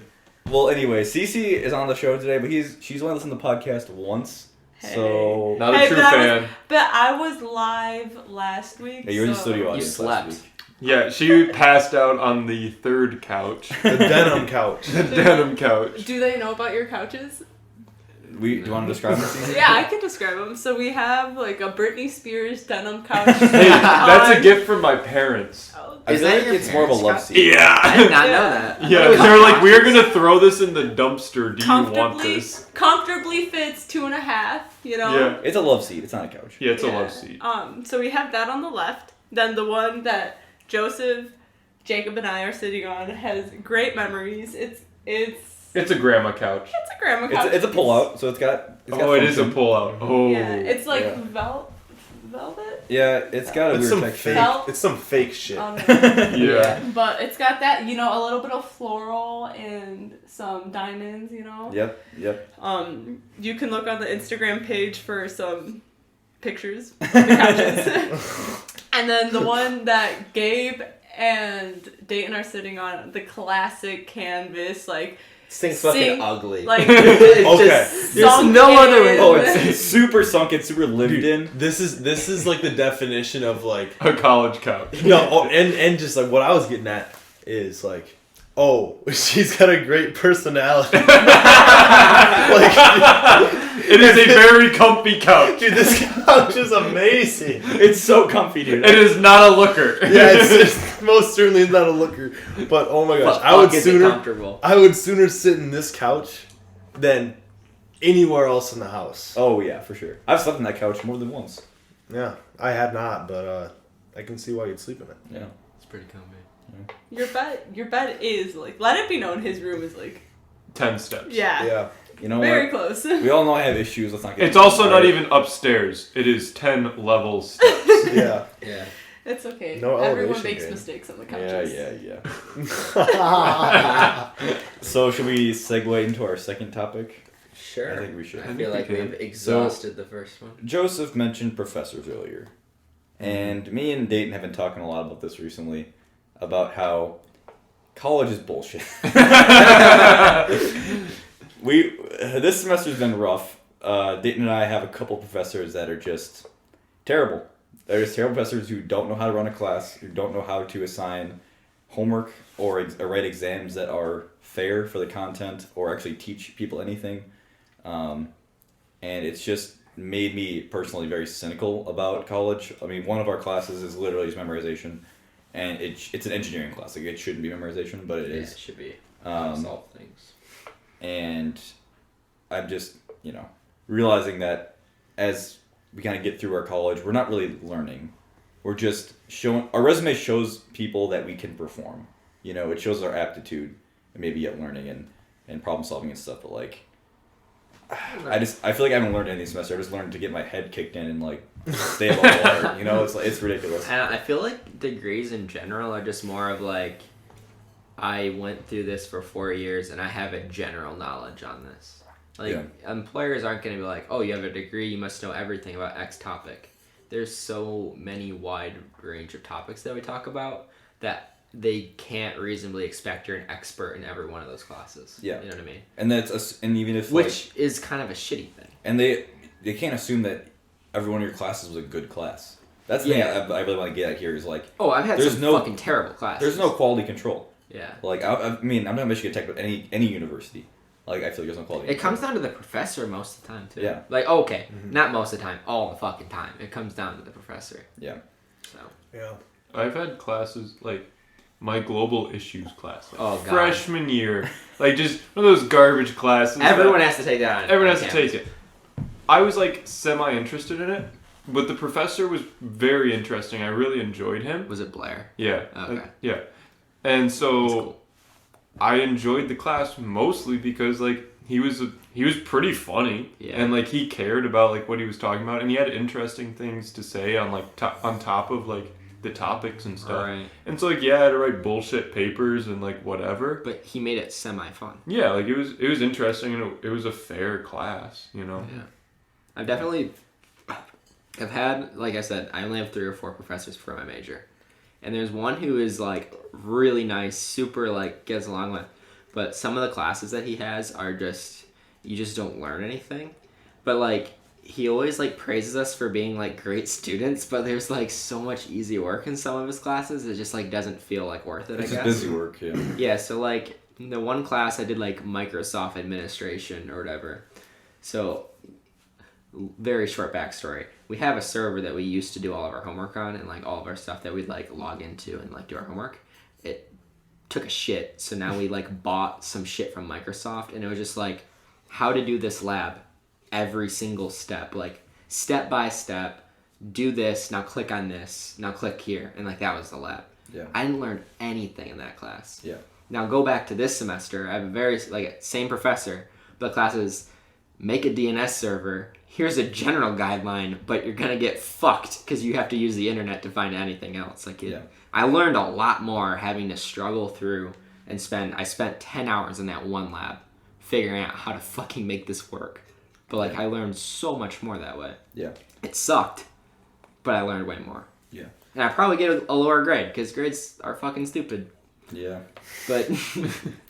Well, anyway, Ceci is on the show today, but she's only listened to the podcast once, Hey. so Not a Hey, true but I was- fan. But I was live last week. yeah, you were in the so- studio You audience slept. last week. Yeah, she passed out on the 3rd couch. The denim couch. The denim couch. Do they know about your couches? Do you want to describe them, Ceci? Yeah, I can describe them. So we have like a Britney Spears denim couch. Hey, that's a gift from my parents. Oh, I Is feel that like your it's more of a parents' love couch? seat. I Yeah. did not Yeah. know that. Yeah, they're like, we are gonna throw this in the dumpster. Do you want comfortably, this? comfortably fits 2.5. You know. Yeah. It's a love seat. It's not a couch. Yeah, it's a Yeah. love seat. So we have that on the left. Then the one that Joseph, Jacob, and I are sitting on has great memories. It's It's a grandma couch. a grandma couch. It's a pull out, so it's got. It is a function. pull out. Oh. Yeah, it's like Yeah. velvet. Yeah, it's got a It's weird some texture. fake. Felt- It's some fake shit. Yeah. But it's got that, a little bit of floral and some diamonds, Yep. You can look on the Instagram page for some pictures of the couches. And then the one that Gabe and Dayton are sitting on, the classic canvas, like, Thing's Sink- fucking ugly. like, Okay. just There's sunk no other way- in. Oh, it's super sunken, super lived Dude, in. this is like the definition of like A college couch. no, and just like what I was getting at is like, oh, she's got a great personality. Like, It is a very comfy couch. dude, this couch is amazing. It's so comfy, dude. It is not a looker. Yeah, it's most certainly not a looker. But oh my gosh, But I would fuck, is it sooner comfortable. sit in this couch than anywhere else in the house. Oh yeah, for sure. I've slept on that couch more than once. Yeah, I had not, but I can see why you'd sleep in it. Yeah. It's pretty comfy. Your bed is, like, let it be known his room is, like, 10 steps. yeah, Yeah. You know very what? close. We all know I have issues. Let's not get. It's also not Alright. even upstairs. It is 10 levels steps. Yeah. Yeah. It's okay. No Everyone elevation makes gain. mistakes on the Yeah, couches. yeah. So should we segue into our second topic? Sure. I think we should. I feel like we we've exhausted the first one. Joseph mentioned professors earlier, and me and Dayton have been talking a lot about this recently, about how college is bullshit. This semester's been rough. Dayton and I have a couple professors that are just terrible. They're just terrible professors who don't know how to run a class, who don't know how to assign homework or write exams that are fair for the content or actually teach people anything. And it's just made me personally very cynical about college. I mean, one of our classes is literally just memorization, and it's an engineering class. Like, it shouldn't be memorization, but it Yeah, is. it should be. Um, Solve things. And I'm just, realizing that as we kind of get through our college, we're not really learning. We're just showing, our resume shows people that we can perform. It shows our aptitude and maybe at learning and problem solving and stuff, but like, I feel like I haven't learned anything this semester. I just learned to get my head kicked in and like stay above water. It's ridiculous. I feel like degrees in general are just more of like, I went through this for 4 years and I have a general knowledge on this. Like, employers aren't going to be like, oh, you have a degree, you must know everything about X topic. There's so many wide range of topics that we talk about that they can't reasonably expect you're an expert in every one of those classes. Yeah. You know what I mean? And and even if Which is kind of a shitty thing. and they can't assume that every one of your classes was a good class. That's the thing I really want to get at here is like, Oh, I've had there's some no- fucking terrible classes. there's no quality control. Yeah. Like, I mean, I'm not Michigan Tech, but any university. like I feel like there's no quality. It comes down to the professor most of the time too. Yeah. Like okay, not most of the time, all the fucking time. It comes down to the professor. Yeah. So. Yeah. I've had classes like my global issues class, like Oh, God. freshman year, like just one of those garbage classes. Everyone has to take that on. Everyone has to take it. I was like semi-interested in it, but the professor was very interesting. I really enjoyed him. Was it Blair? Yeah. Okay. Yeah. And so That's cool. I enjoyed the class mostly because like he was pretty funny, Yeah. and like he cared about like what he was talking about, and he had interesting things to say on like on top of like the topics and stuff. Right. And so like yeah, I had to write bullshit papers and like whatever. But he made it semi-fun. Yeah, like it was interesting, and it was a fair class, you know. Yeah. I've had, like I said, I only have 3 or 4 professors for my major. And there's one who is like really nice, super like gets along with. But some of the classes that he has are just, you just don't learn anything. But like, he always like praises us for being like great students, but there's like so much easy work in some of his classes. It just like doesn't feel like worth it, It's I just guess. busy work, yeah. Yeah, so like in the one class I did like Microsoft administration or whatever. So very short backstory. We have a server that we used to do all of our homework on and like all of our stuff that we'd like log into and like do our homework. It took a shit, so now we like bought some shit from Microsoft, and it was just like how to do this lab, every single step, like step by step, do this, now click on this, now click here, and like that was the lab. Yeah. I didn't learn anything in that class. Yeah. Now go back to this semester. I have a very like same professor, but the class is make a DNS server. Here's a general guideline, but you're gonna get fucked because you have to use the internet to find anything else. Like I learned a lot more having to struggle through and I spent 10 hours in that one lab figuring out how to fucking make this work. But like I learned so much more that way. Yeah. It sucked, but I learned way more. Yeah. And I probably get a lower grade because grades are fucking stupid. Yeah. But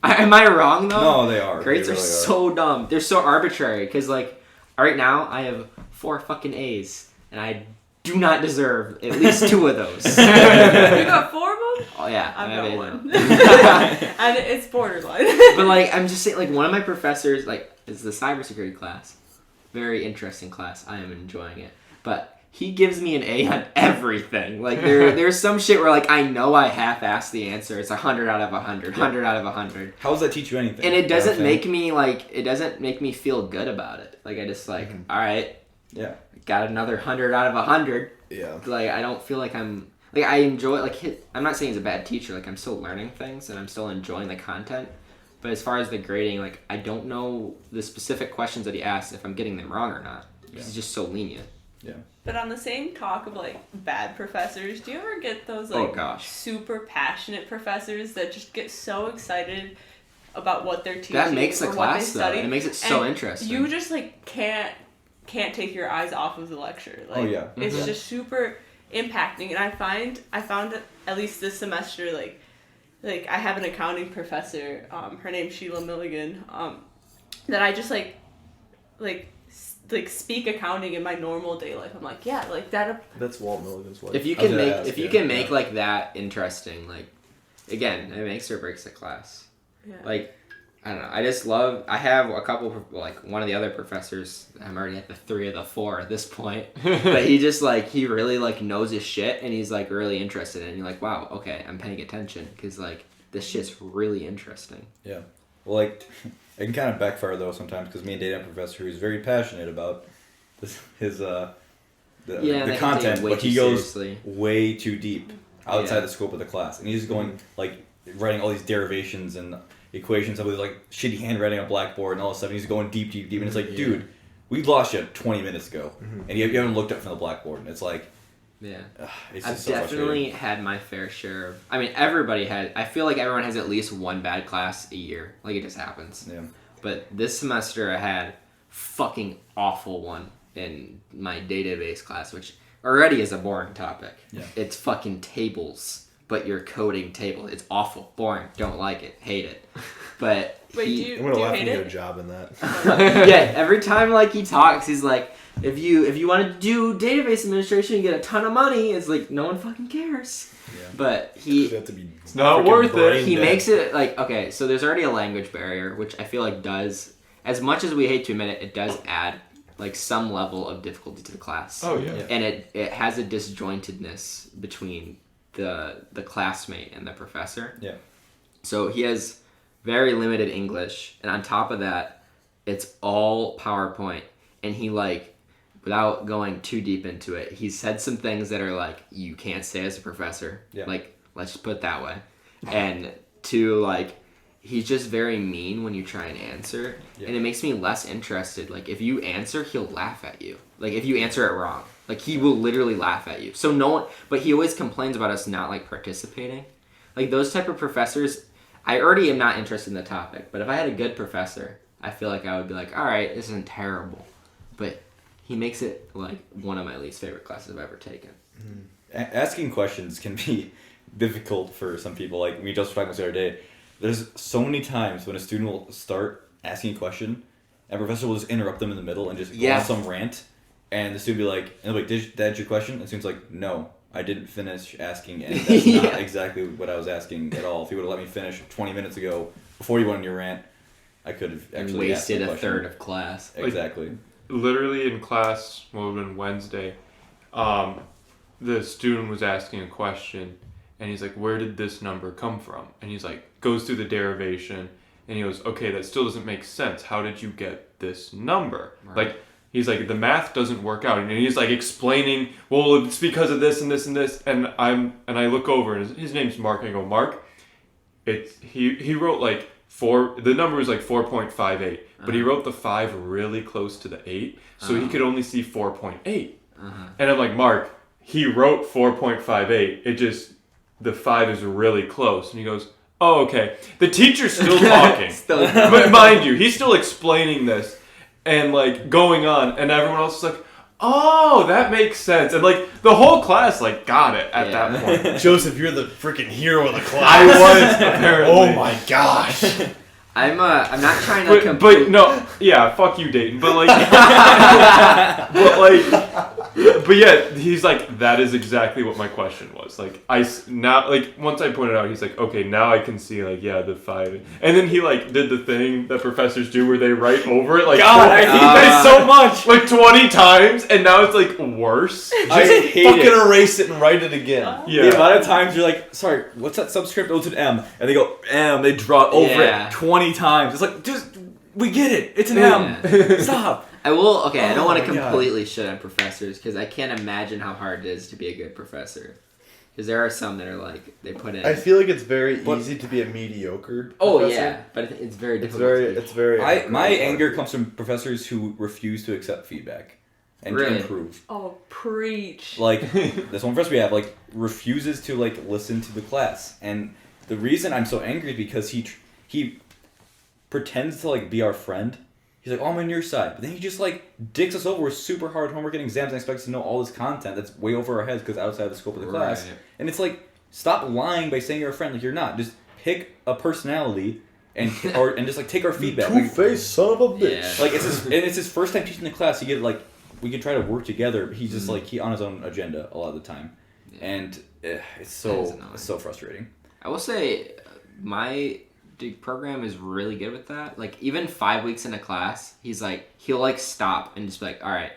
am I wrong though? No, they are. Grades They are really so dumb. They're so arbitrary because like right now I have 4 fucking A's and I do not deserve at least 2 of those. You got 4 of them? Oh yeah, I've I have got A's one. now. And it's borderline. But like I'm just saying, like one of my professors like is the cybersecurity class. Very interesting class. I am enjoying it. But he gives me an A on everything. Like there's some shit where like I know I half-assed the answer. It's 100 out of 100, 100 out of 100. How does that teach you anything? And it doesn't make me feel good about it. Like I just like, all right, Yeah. got another 100 out of 100. Yeah. Like I don't feel like I'm like I enjoy like I'm not saying he's a bad teacher. Like I'm still learning things and I'm still enjoying the content. But as far as the grading, like I don't know the specific questions that he asks if I'm getting them wrong or not. Because he's just so lenient. Yeah. But on the same talk of like bad professors, do you ever get those Oh, like gosh. super passionate professors that just get so excited about what they're teaching? That makes the or what class they though. study, It makes it so and interesting. You just like can't take your eyes off of the lecture. Like, Oh, yeah. It's just super impacting, and I found that at least this semester like I have an accounting professor. Her name's Sheila Milligan. That I just like speak accounting in my normal day life. I'm like, yeah, like that. That's Walt Milligan's wife. If you I was can gonna make ask, if you yeah. can make like that interesting, like again, it makes or breaks the class. Yeah. Like I don't know. I just love. I have a couple like one of the other professors. I'm already at the 3 of the 4 at this point. But he just like he really like knows his shit and he's like really interested in it. And you're like, wow, okay, I'm paying attention because like this shit's really interesting. Yeah. Well, like, it can kind of backfire, though, sometimes, because me and Dave have a professor who's very passionate about the they can take content, it way but he too goes seriously. way too deep outside Yeah. the scope of the class. And he's going, like, writing all these derivations and equations, some of these, like, shitty handwriting on Blackboard and all this stuff, and he's going deep, deep, deep, and it's like, dude, we lost you 20 minutes ago, and you haven't looked up from the Blackboard, and it's like, Yeah. it's I've just so definitely frustrating. had my fair share of. I mean, everybody had. I feel like everyone has at least one bad class a year. Like it just happens. Yeah. But this semester I had fucking awful one in my database class, which already is a boring topic. Yeah. It's fucking tables, but you're coding tables. It's awful, boring. Don't like it, hate it. But Wait, I'm gonna do you laugh hate and get a it? job in that. yeah, every time like he talks, he's like, if you want to do database administration and get a ton of money, it's like no one fucking cares. Yeah. But You have to be It's not freaking worth it. brain he dead. makes it like, okay, so there's already a language barrier, which I feel like does, as much as we hate to admit it, it does add like some level of difficulty to the class. Oh yeah. And it has a disjointedness between the classmate and the professor. Yeah. So he has very limited English, and on top of that, it's all PowerPoint. And he like, without going too deep into it, he said some things that are like you can't say as a professor. Yeah. Like, let's just put it that way. And two, like, he's just very mean when you try and answer, and it makes me less interested. Like, if you answer, he'll laugh at you. Like, if you answer it wrong, like, he will literally laugh at you. So no one, but he always complains about us not, like, participating. Like, those type of professors, I already am not interested in the topic, but if I had a good professor, I feel like I would be like, all right, this isn't terrible. But he makes it, like, one of my least favorite classes I've ever taken. Asking questions can be difficult for some people. Like, we just talked about this the other day. There's so many times when a student will start asking a question, and a professor will just interrupt them in the middle and just go on some rant, and the student will be like, and they'll be like, "That's your question?" And the student's like, "No, I didn't finish asking, and that's not exactly what I was asking at all. If you would have let me finish 20 minutes ago, before you went on your rant, I could have actually wasted asked the a question." third of class. Exactly. Literally in class, well, it would have been Wednesday, the student was asking a question, and he's like, where did this number come from? And he's like, goes through the derivation, and he goes, okay, that still doesn't make sense. How did you get this number? Right. Like, he's like, the math doesn't work out. And he's like explaining, well, it's because of this and this and this. And I look over, and his name's Mark, and I go, Mark, he wrote like the number was like 4.58, but he wrote the 5 really close to the 8, so he could only see 4.8. And I'm like, Mark, he wrote 4.58, it just, the 5 is really close. And he goes, oh, okay. The teacher's still talking. But mind you, he's still explaining this and like going on, and everyone else is like, oh, that makes sense. And like the whole class like got it at that point. Joseph, you're the freaking hero of the class. I was apparently. Oh my gosh. I'm not trying to but no, yeah, fuck you, Dayton. But like, but yeah, he's like, that is exactly what my question was. Like, now, like, once I pointed out, he's like, okay, now I can see, like, yeah, the 5. And then he like did the thing that professors do where they write over it, like, God, I hate that so much. like 20 times, and now it's like worse. I hate Fucking it. erase it and write it again. Yeah. The amount of times you're like, sorry, what's that subscript? Oh, it's an M. And they go, M. They draw it over it 20 times. It's like, just, we get it. It's an M. Stop. I will. Okay, I don't want to my God. completely shit on professors because I can't imagine how hard it is to be a good professor. Because there are some that are like they put in. I feel like it's very easy to be a mediocre Oh professor. yeah, but it's very It's difficult. very My anger comes from professors who refuse to accept feedback and Really? to improve. Oh, preach. Like, this one professor we have, like, refuses to, like, listen to the class. And the reason I'm so angry is because he pretends to, like, be our friend. He's like, oh, I'm on your side. But then he just, like, dicks us over with super hard homework and exams and expects us to know all this content that's way over our heads because outside the scope of the class. Right. And it's like, stop lying by saying you're a friend. Like, you're not. Just pick a personality and just, like, take our feedback. Two-faced son of a bitch. Yeah. Like, it's his first time teaching the class. He get, like, we could try to work together, but he's just, like, he on his own agenda a lot of the time. Yeah. And it's That is so annoying. frustrating. I will say, my program is really good with that. Like, even 5 weeks in a class, he'll like stop and just be like, all right,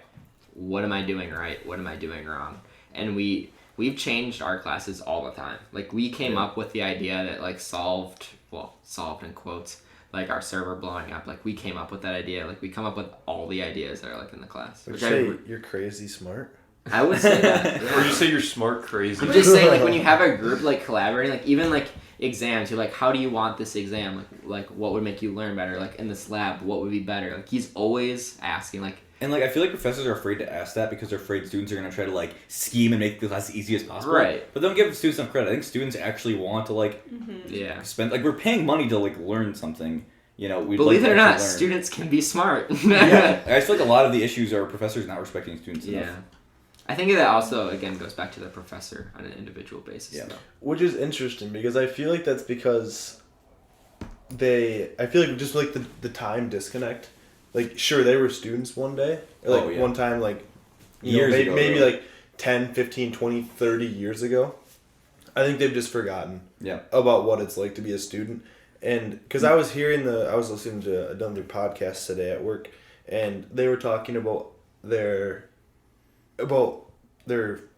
what am I doing right? What am I doing wrong? And we've changed our classes all the time. Like, we came up with the idea that like solved in quotes, like our server blowing up. Like, we came up with that idea. Like, we come up with all the ideas that are like in the class. Would Which you say you're crazy smart? I would say that. Or you say you're smart crazy. I'm just saying, like, when you have a group, like, collaborating, like, even, like, exams, you're like, how do you want this exam? Like, what would make you learn better? Like, in this lab, what would be better? Like, he's always asking, like... And, like, I feel like professors are afraid to ask that because they're afraid students are going to try to, like, scheme and make the class as easy as possible. Right. But don't give students enough credit. I think students actually want to, like, Yeah. spend... Like, we're paying money to, like, learn something. You know, we'd Believe like it or to not, actually learn. students can be smart. Yeah. I feel like a lot of the issues are professors not respecting students Yeah. enough. I think that also, again, goes back to the professor on an individual basis. Yeah. Though. Which is interesting because I feel like that's because I feel like just like the time disconnect. Like, sure, they were students one day. Or like one time, like, years ago, maybe like 10, 15, 20, 30 years ago. I think they've just forgotten about what it's like to be a student. And because I was listening to another podcast today at work, and they were talking about their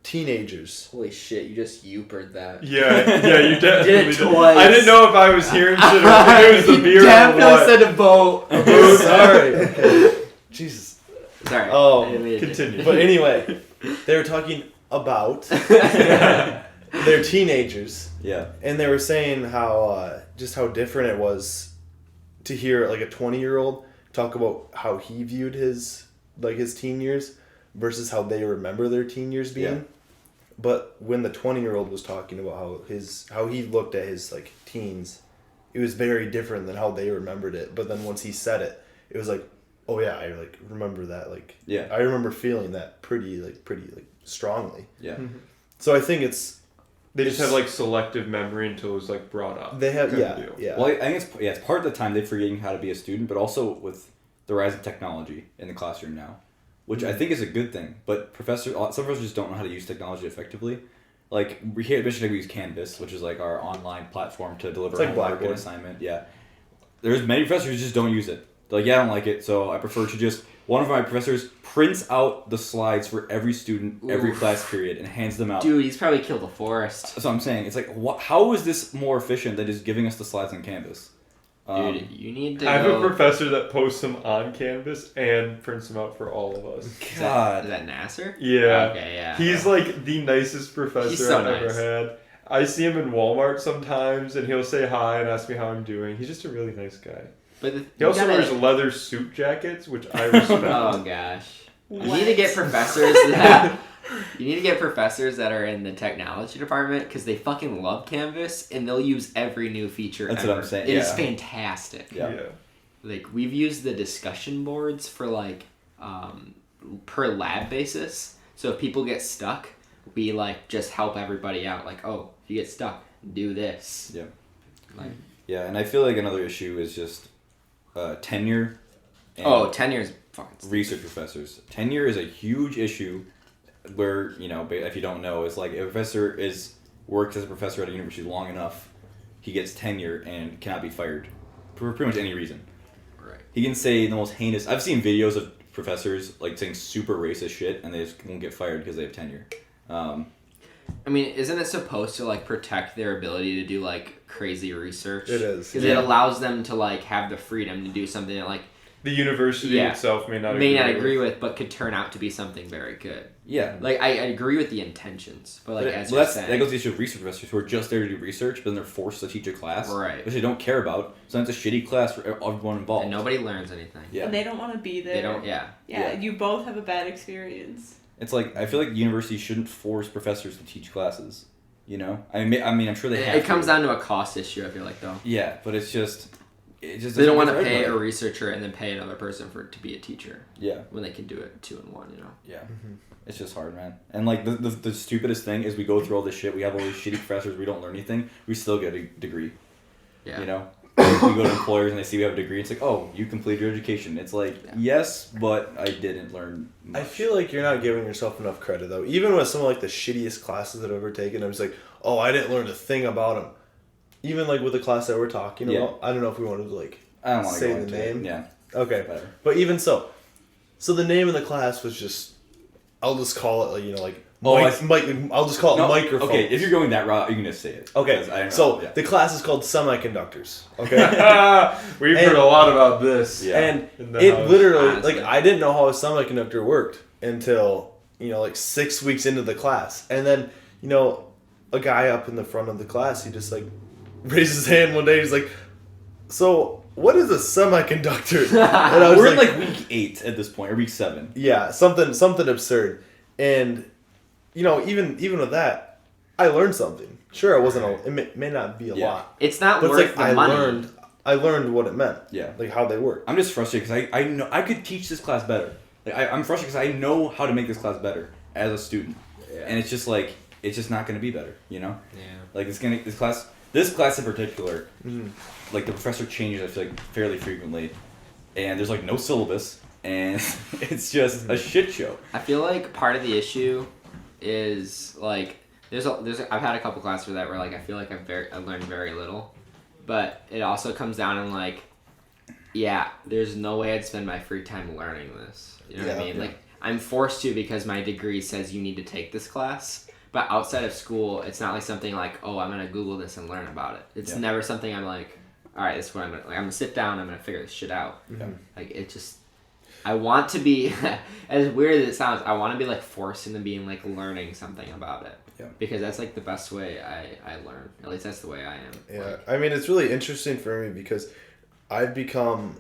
teenagers. Holy shit, you just youpered that. Yeah, you definitely did it twice. I didn't know if I was hearing shit or if it was the beer or what. said a boat. Sorry. Okay. Jesus. Sorry. Oh, continue. But anyway, they were talking about their teenagers. Yeah. And they were saying how just how different it was to hear like a 20-year-old talk about how he viewed his teen years versus how they remember their teen years being. Yeah. But when the 20-year-old was talking about how he looked at his like teens, it was very different than how they remembered it. But then once he said it, it was like, oh yeah, I like remember that, like I remember feeling that pretty strongly. Yeah. Mm-hmm. So I think they just have like selective memory until it was like brought up. They have yeah. Well, I think it's part of the time they're forgetting how to be a student, but also with the rise of technology in the classroom now, which I think is a good thing. But some professors just don't know how to use technology effectively. Like we here at Michigan, we use Canvas, which is like our online platform to deliver homework and assignment. Yeah, there's many professors who just don't use it. They're like, I don't like it, so I prefer to just. One of my professors prints out the slides for every student, every class period, and hands them out. Dude, he's probably killed a forest. So I'm saying, it's like, how is this more efficient than just giving us the slides on Canvas? Dude, you need to I have a professor that posts them on Canvas and prints them out for all of us. God. Is that Nasser? Yeah. Okay, yeah. He's like the nicest professor I've ever had. I see him in Walmart sometimes, and he'll say hi and ask me how I'm doing. He's just a really nice guy. But he also wears leather suit jackets, which I respect. Oh gosh. What? You need to get professors that are in the technology department because they fucking love Canvas and they'll use every new feature That's ever. what I'm saying. It is fantastic. Yeah. Like we've used the discussion boards for like per lab basis. So if people get stuck, we like just help everybody out. Like, oh, if you get stuck, do this. Yeah. Like. Yeah, and I feel like another issue is just tenure. And tenure is fucking research professors. Tenure is a huge issue where, if you don't know, it's like if a professor works as a professor at a university long enough, he gets tenure and cannot be fired for pretty much any reason. Right. He can say the most heinous... I've seen videos of professors like saying super racist shit and they just won't get fired because they have tenure. I mean, isn't it supposed to like protect their ability to do like crazy research? It is. Because it allows them to like have the freedom to do something that like the university itself may not agree with, but could turn out to be something very good. Yeah. Like I agree with the intentions, but like as you're you're saying, saying, that goes to the issue of research professors who are just there to do research, but then they're forced to teach a class, right? Which they don't care about. So it's a shitty class for everyone involved. And nobody learns anything. Yeah. And they don't want to be there. They don't. Yeah. Yeah. You both have a bad experience. It's like I feel like universities shouldn't force professors to teach classes. I mean, I'm sure they have. It comes down to a cost issue. I feel like though. Yeah, but it's just. They don't want to pay a researcher and then pay another person to be a teacher. Yeah. When they can do it 2 in 1, Yeah. Mm-hmm. It's just hard, man. And like the stupidest thing is we go through all this shit. We have all these shitty professors. We don't learn anything. We still get a degree. Yeah. We go to employers and they see we have a degree. It's like, oh, you completed your education. It's like, yes, but I didn't learn much. I feel like you're not giving yourself enough credit though. Even with some of like the shittiest classes that I've ever taken, I'm just like, oh, I didn't learn a thing about them. Even like with the class that we're talking about, I don't know if we wanted to like. I don't want to say go the into name. It. Yeah. Okay. Better. But even so the name of the class was just, I'll just call it I'll just call it microphone. Okay, if you're going that route, you can just say it. Okay. The class is called semiconductors. Okay. We've heard a lot about this. Yeah. And it literally, honestly. I didn't know how a semiconductor worked until 6 weeks into the class, and then a guy up in the front of the class, he just like raised his hand one day. He's like, "So, what is a semiconductor?" And I was We're in like week 8 at this point, or week 7. Yeah, something absurd. And even with that, I learned something. Sure, it wasn't it may not be a lot. It's not but worth it's like the money. I learned what it meant. Yeah. Like how they work. I'm just frustrated because I know I could teach this class better. Like I'm frustrated because I know how to make this class better as a student, and it's just like it's just not going to be better. Yeah. Like this class. This class in particular, Mhm. like the professor changes, I feel like fairly frequently, and there's like no syllabus, and it's just a shit show. I feel like part of the issue is like I've had a couple classes where like I feel like I learned very little, but it also comes down in like, yeah, there's no way I'd spend my free time learning this. You know what I mean? Yeah. Like I'm forced to because my degree says you need to take this class. But outside of school, it's not like something like, oh, I'm gonna Google this and learn about it. It's never something I'm like, all right, this is what I'm gonna sit down. I'm gonna figure this shit out. Yeah. Like it just. I want to be, as weird as it sounds, I want to be like forced into being like learning something about it. Yeah. Because that's like the best way I learn. At least that's the way I am. Yeah, Like, I mean, it's really interesting for me because I've become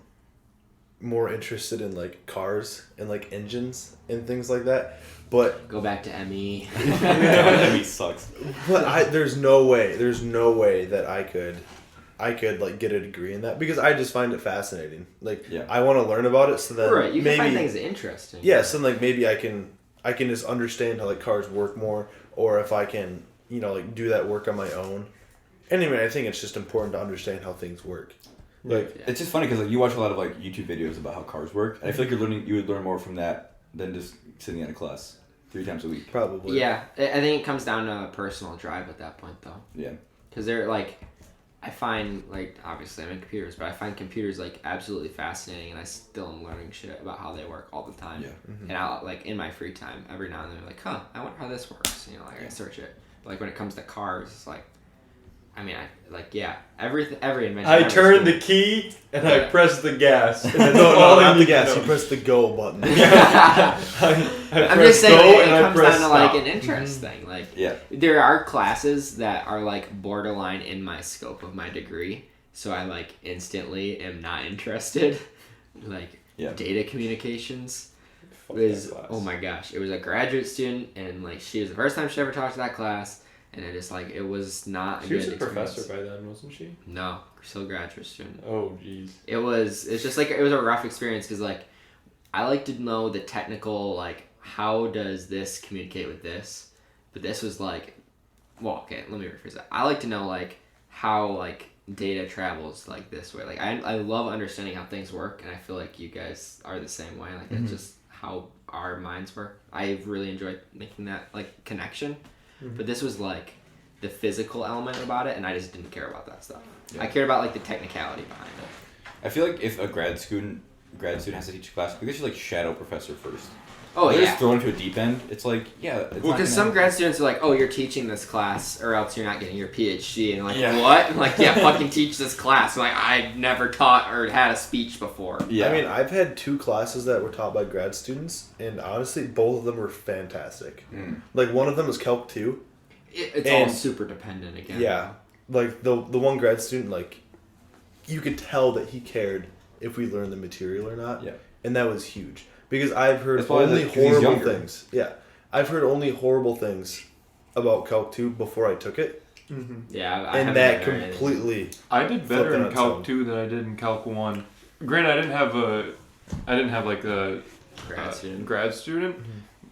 more interested in like cars and like engines and things like that. But go back to ME. That sucks. but there's no way that I could like get a degree in that because I just find it fascinating. Like I want to learn about it so that Right, you maybe, can find things interesting. Yes, and like maybe I can just understand how like cars work more, or if I can like do that work on my own. Anyway, I think it's just important to understand how things work. Like It's just funny because like you watch a lot of like YouTube videos about how cars work, and I feel like you would learn more from that than just sitting in a class 3 times a week. probably. Yeah, I think it comes down to personal drive at that point though. Yeah. Because they're like, I find like obviously I'm in computers, but I find computers like absolutely fascinating, and I still am learning shit about how they work all the time. Yeah. And I'll like in my free time every now and then, like, I wonder how this works. Like I search it. But, like when it comes to cars, it's like, I mean, every invention. I ever turn seen- the key and I press the gas. And that's No, all I not need the to gas. know. You press the go button. I I'm press just saying go it and I comes press down to like stop. an interest thing. Like Yeah. there are classes that are like borderline in my scope of my degree, so I like instantly am not interested. Like data communications was oh my gosh, it was a graduate student, and like she was the first time she ever talked to that class, and it just like it was not a She was good a professor experience. by then, wasn't she? No, still a graduate student. Oh, jeez. It's just like it was a rough experience because like I like to know the technical like how does this communicate with this, but this was like, well, okay, let me rephrase that. I like to know like how like data travels like this way. Like I love understanding how things work, and I feel like you guys are the same way. Like it's just how our minds work. I really enjoyed making that like connection, but this was like the physical element about it, and I just didn't care about that stuff. Yeah. I cared about like the technicality behind it. I feel like if a grad student has to teach a class, they should like shadow professor first. Oh, They're yeah. just thrown into a deep end. It's like, it's Well, not because gonna- some grad students are like, oh, you're teaching this class, or else you're not getting your PhD. And I'm like, Yeah. what? I'm like, yeah, fucking teach this class. I'm like, I never taught or had a speech before. Yeah. I mean, I've had 2 classes that were taught by grad students, and honestly, both of them were fantastic. Like, one of them was Calc 2. It's all And- super dependent again. Yeah. Like, the one grad student, like, you could tell that he cared if we learned the material or not. Yeah. And that was huge. Because I've heard That's why only 'cause he's horrible younger. things. Yeah. I've heard only horrible things about Calc 2 before I took it. Yeah, I And haven't that done anything. completely... I did better Flipping in on its Calc own. 2 than I did in Calc 1. Granted, I didn't have like a Grad student. grad student,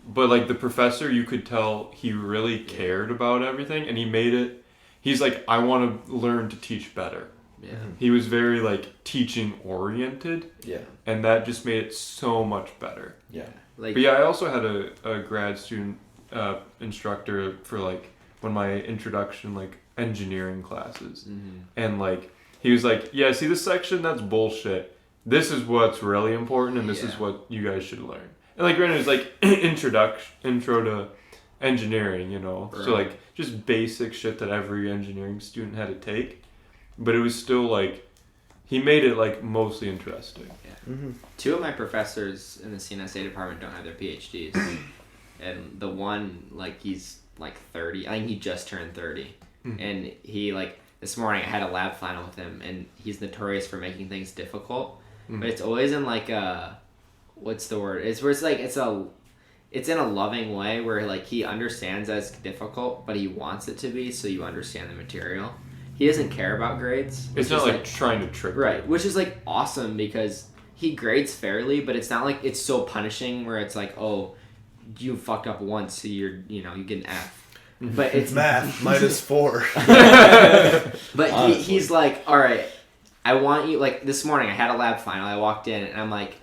but like the professor, you could tell he really cared about everything, and he made it. He's like, I want to learn to teach better. Yeah. He was very like teaching oriented, Yeah. and that just made it so much better. Yeah. Like, But yeah, I also had a grad student instructor for like one of my introduction like engineering classes, and like he was like, yeah, see this section, that's bullshit. This is what's really important, and this is Yeah. what you guys should learn. And like granted, it's like intro to engineering, you know, so Right. like just basic shit that every engineering student had to take, but it was still like he made it like mostly interesting. Two of my professors in the CNSA department don't have their PhDs. And the one, like, he's like 30. I think he just turned 30. And he, like, this morning I had a lab final with him, and he's notorious for making things difficult. But it's always in, like, what's the word? It's where it's, like, it's in a loving way where, like, he understands that it's difficult, but he wants it to be so you understand the material. He doesn't care about grades. It's not like trying to trick Right, you. which is like awesome because he grades fairly, but it's not like it's so punishing where it's like, oh, you fucked up once, so you get an F. But it's Math -4. But he's like, all right, I want you, like, this morning I had a lab final. I walked in and I'm like,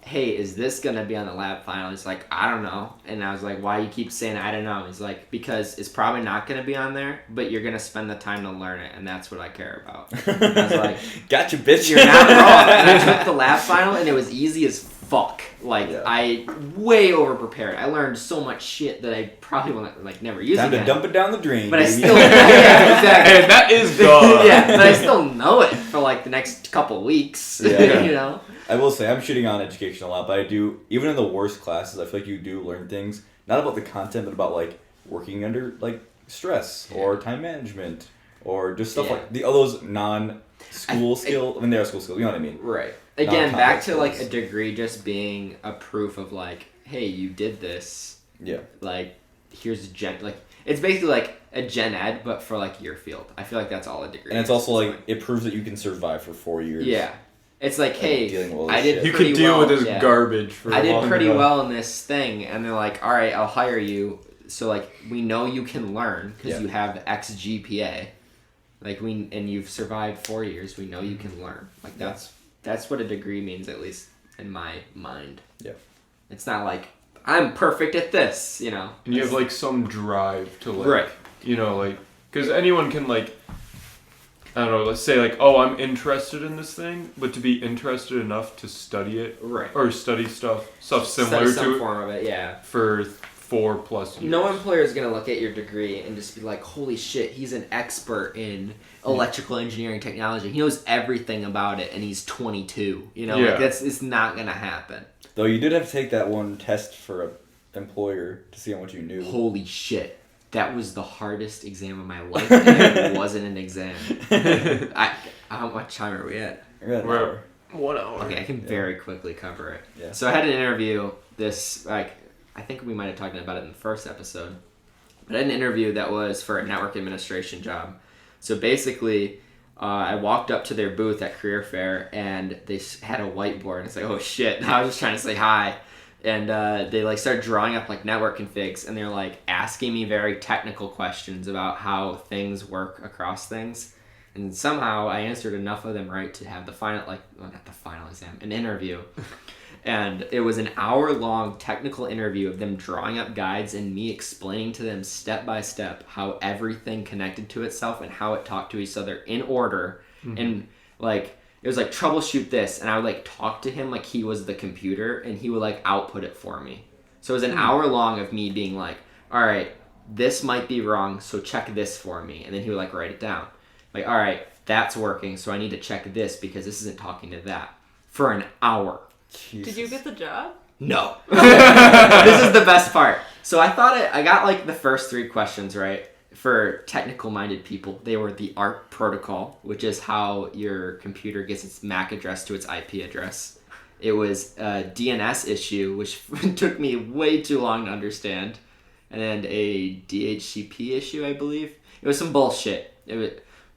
hey, is this going to be on the lab final? He's like, I don't know. And I was like, why do you keep saying I don't know? He's like, because it's probably not going to be on there, but you're going to spend the time to learn it, and that's what I care about. And I was like, gotcha, bitch. you're not wrong. And I took the lab final, and it was easy as fuck. Like, I way over prepared. I learned so much shit that I probably will like never use Time again. to dump it down the drain. But baby. I still, yeah, exactly. And that is gone. Yeah, but I still know it for like the next couple weeks. Yeah. You know. I will say I'm shitting on education a lot, but I do, even in the worst classes, I feel like you do learn things not about the content, but about like working under like stress or time management or just stuff like all those non-school skills. I mean, they are school skills. You know what I mean? Right. Again, back to like skills. a degree just being a proof of like, hey, you did this. Yeah. Like, here's it's basically like a gen ed, but for like your field. I feel like that's all a degree. And it's also like it proves that you can survive for 4 years. Yeah. It's like, hey, I did You pretty could deal well. with this garbage for I did long pretty enough. well in this thing, and they're like, all right, I'll hire you. So like, we know you can learn because you have X GPA. Like and you've survived 4 years. We know you can learn. Like that's what a degree means, at least in my mind. Yeah. It's not like I'm perfect at this, you know. And you have like some drive to like, right. You know, like, because anyone can like, I don't know, let's say like, oh, I'm interested in this thing, but to be interested enough to study it, Right. or study stuff similar Study some to it form of it, yeah. for 4+ years. No employer is going to look at your degree and just be like, holy shit, he's an expert in electrical engineering technology. He knows everything about it, and he's 22. You know, like it's not going to happen. Though you did have to take that one test for an employer to see how much you knew. Holy shit. That was the hardest exam of my life, and it wasn't an exam. How much time are we at? We're at an We're- hour. 1 hour. Okay, I can very quickly cover it. Yeah. So I had an interview I think we might have talked about it in the first episode, but I had an interview that was for a network administration job. So basically, I walked up to their booth at Career Fair, and they had a whiteboard, and it's like, oh shit, I was just trying to say hi. And they like started drawing up like network configs, and they're like asking me very technical questions about how things work across things. And somehow I answered enough of them right to have the final, not the final exam, an interview. And it was an hour-long technical interview of them drawing up guides and me explaining to them step by step how everything connected to itself and how it talked to each other in order. Mm-hmm. And like, it was like, troubleshoot this. And I would like talk to him like he was the computer, and he would like output it for me. So it was an hour long of me being like, all right, this might be wrong, so check this for me. And then he would like write it down. Like, all right, that's working, so I need to check this because this isn't talking to that. For an hour. Jesus. Did you get the job? No. This is the best part. So I got like the first 3 questions right. For technical-minded people, they were the ARP protocol, which is how your computer gets its MAC address to its IP address. It was a DNS issue, which took me way too long to understand. And then a DHCP issue, I believe. It was some bullshit.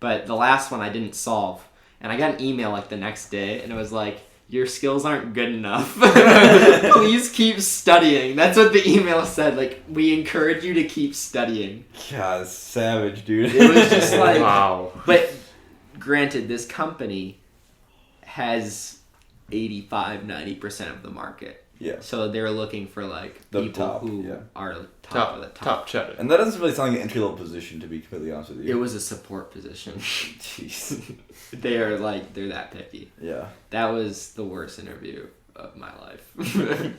But the last one I didn't solve. And I got an email like the next day, and it was like, your skills aren't good enough. Please keep studying. That's what the email said. Like, we encourage you to keep studying. God, savage, dude. It was just like, wow. But granted, this company has 85-90% of the market. Yeah. So they're looking for like The people top, who yeah. are top of the top. Top cheddar. And that doesn't really sound like an entry-level position, to be completely honest with you. It was a support position. Jeez. They're that picky. Yeah. That was the worst interview of my life.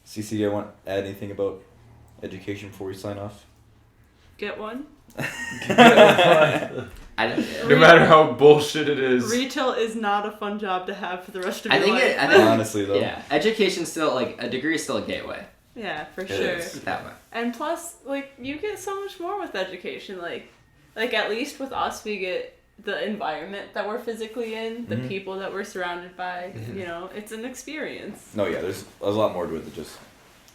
Ceci, do you want to add anything about education before we sign off? Get one. I don't. No matter how bullshit it is. Retail is not a fun job to have for the rest of your life. I think Honestly, though. Yeah, education's still like a degree is still a gateway. Yeah, for It sure. is. That way. And plus, like, you get so much more with education. Like at least with us, we get the environment that we're physically in, the people that we're surrounded by. You know, it's an experience. No, yeah, there's a lot more to it than just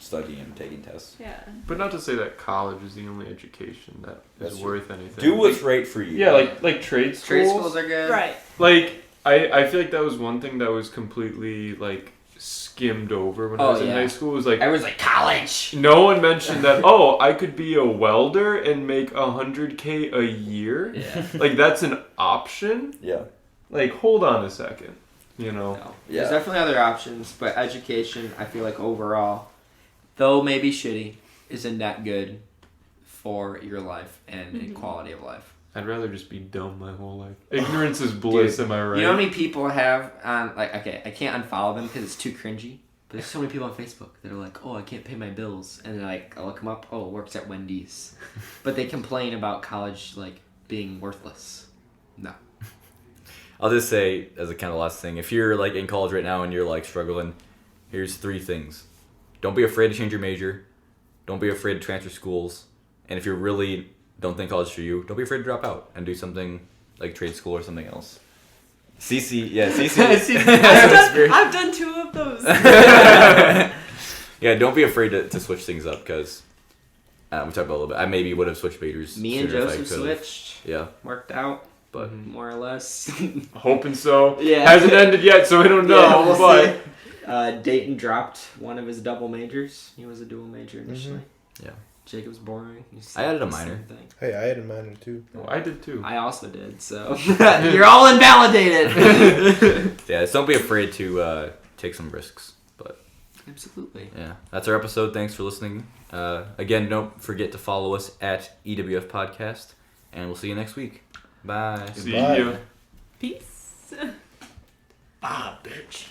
studying and taking tests. Yeah. But not to say that college is the only education that That's is true. worth anything. Do what's right for you. Yeah, like trade schools. Trade schools are good. Right. Like I feel like that was one thing that was completely like skimmed over when I was in high school. It was like everyone's like college. No one mentioned that. Oh, I could be a welder and make $100K a year. Yeah. Like that's an option. Yeah. Like hold on a second. You know. No. Yeah. There's definitely other options, but education, I feel like overall, though maybe shitty, isn't that good for your life and quality of life. I'd rather just be dumb my whole life. Ignorance is bliss, Dude, am I right? You know how many people have on, like, okay, I can't unfollow them because it's too cringy, but there's so many people on Facebook that are like, oh, I can't pay my bills. And they're like, I'll look them up, oh, it works at Wendy's. But they complain about college, like, being worthless. No. I'll just say, as a kind of last thing, if you're like in college right now and you're like struggling, here's 3 things. Don't be afraid to change your major. Don't be afraid to transfer schools. And if you really don't think college is for you, don't be afraid to drop out and do something like trade school or something else. Cece. I've done 2 of those. Yeah, don't be afraid to switch things up because we talked about it a little bit. I maybe would have switched majors. Me and sooner if I Joseph could've. switched. Yeah. Worked out, but more or less. Hoping so. Yeah. Hasn't ended yet, so I don't know. Yeah, we'll but see. Dayton dropped one of his double majors. He was a dual major initially. Yeah. Jacob's boring. I added a minor. Hey, I had a minor too. oh, I did too. I also did, so you're all invalidated. Yeah, just don't be afraid to take some risks. But Absolutely. yeah, that's our episode. Thanks for listening. Again, don't forget to follow us at EWF Podcast, and we'll see you next week. Bye. See Bye. ya. Peace. Ah, bitch.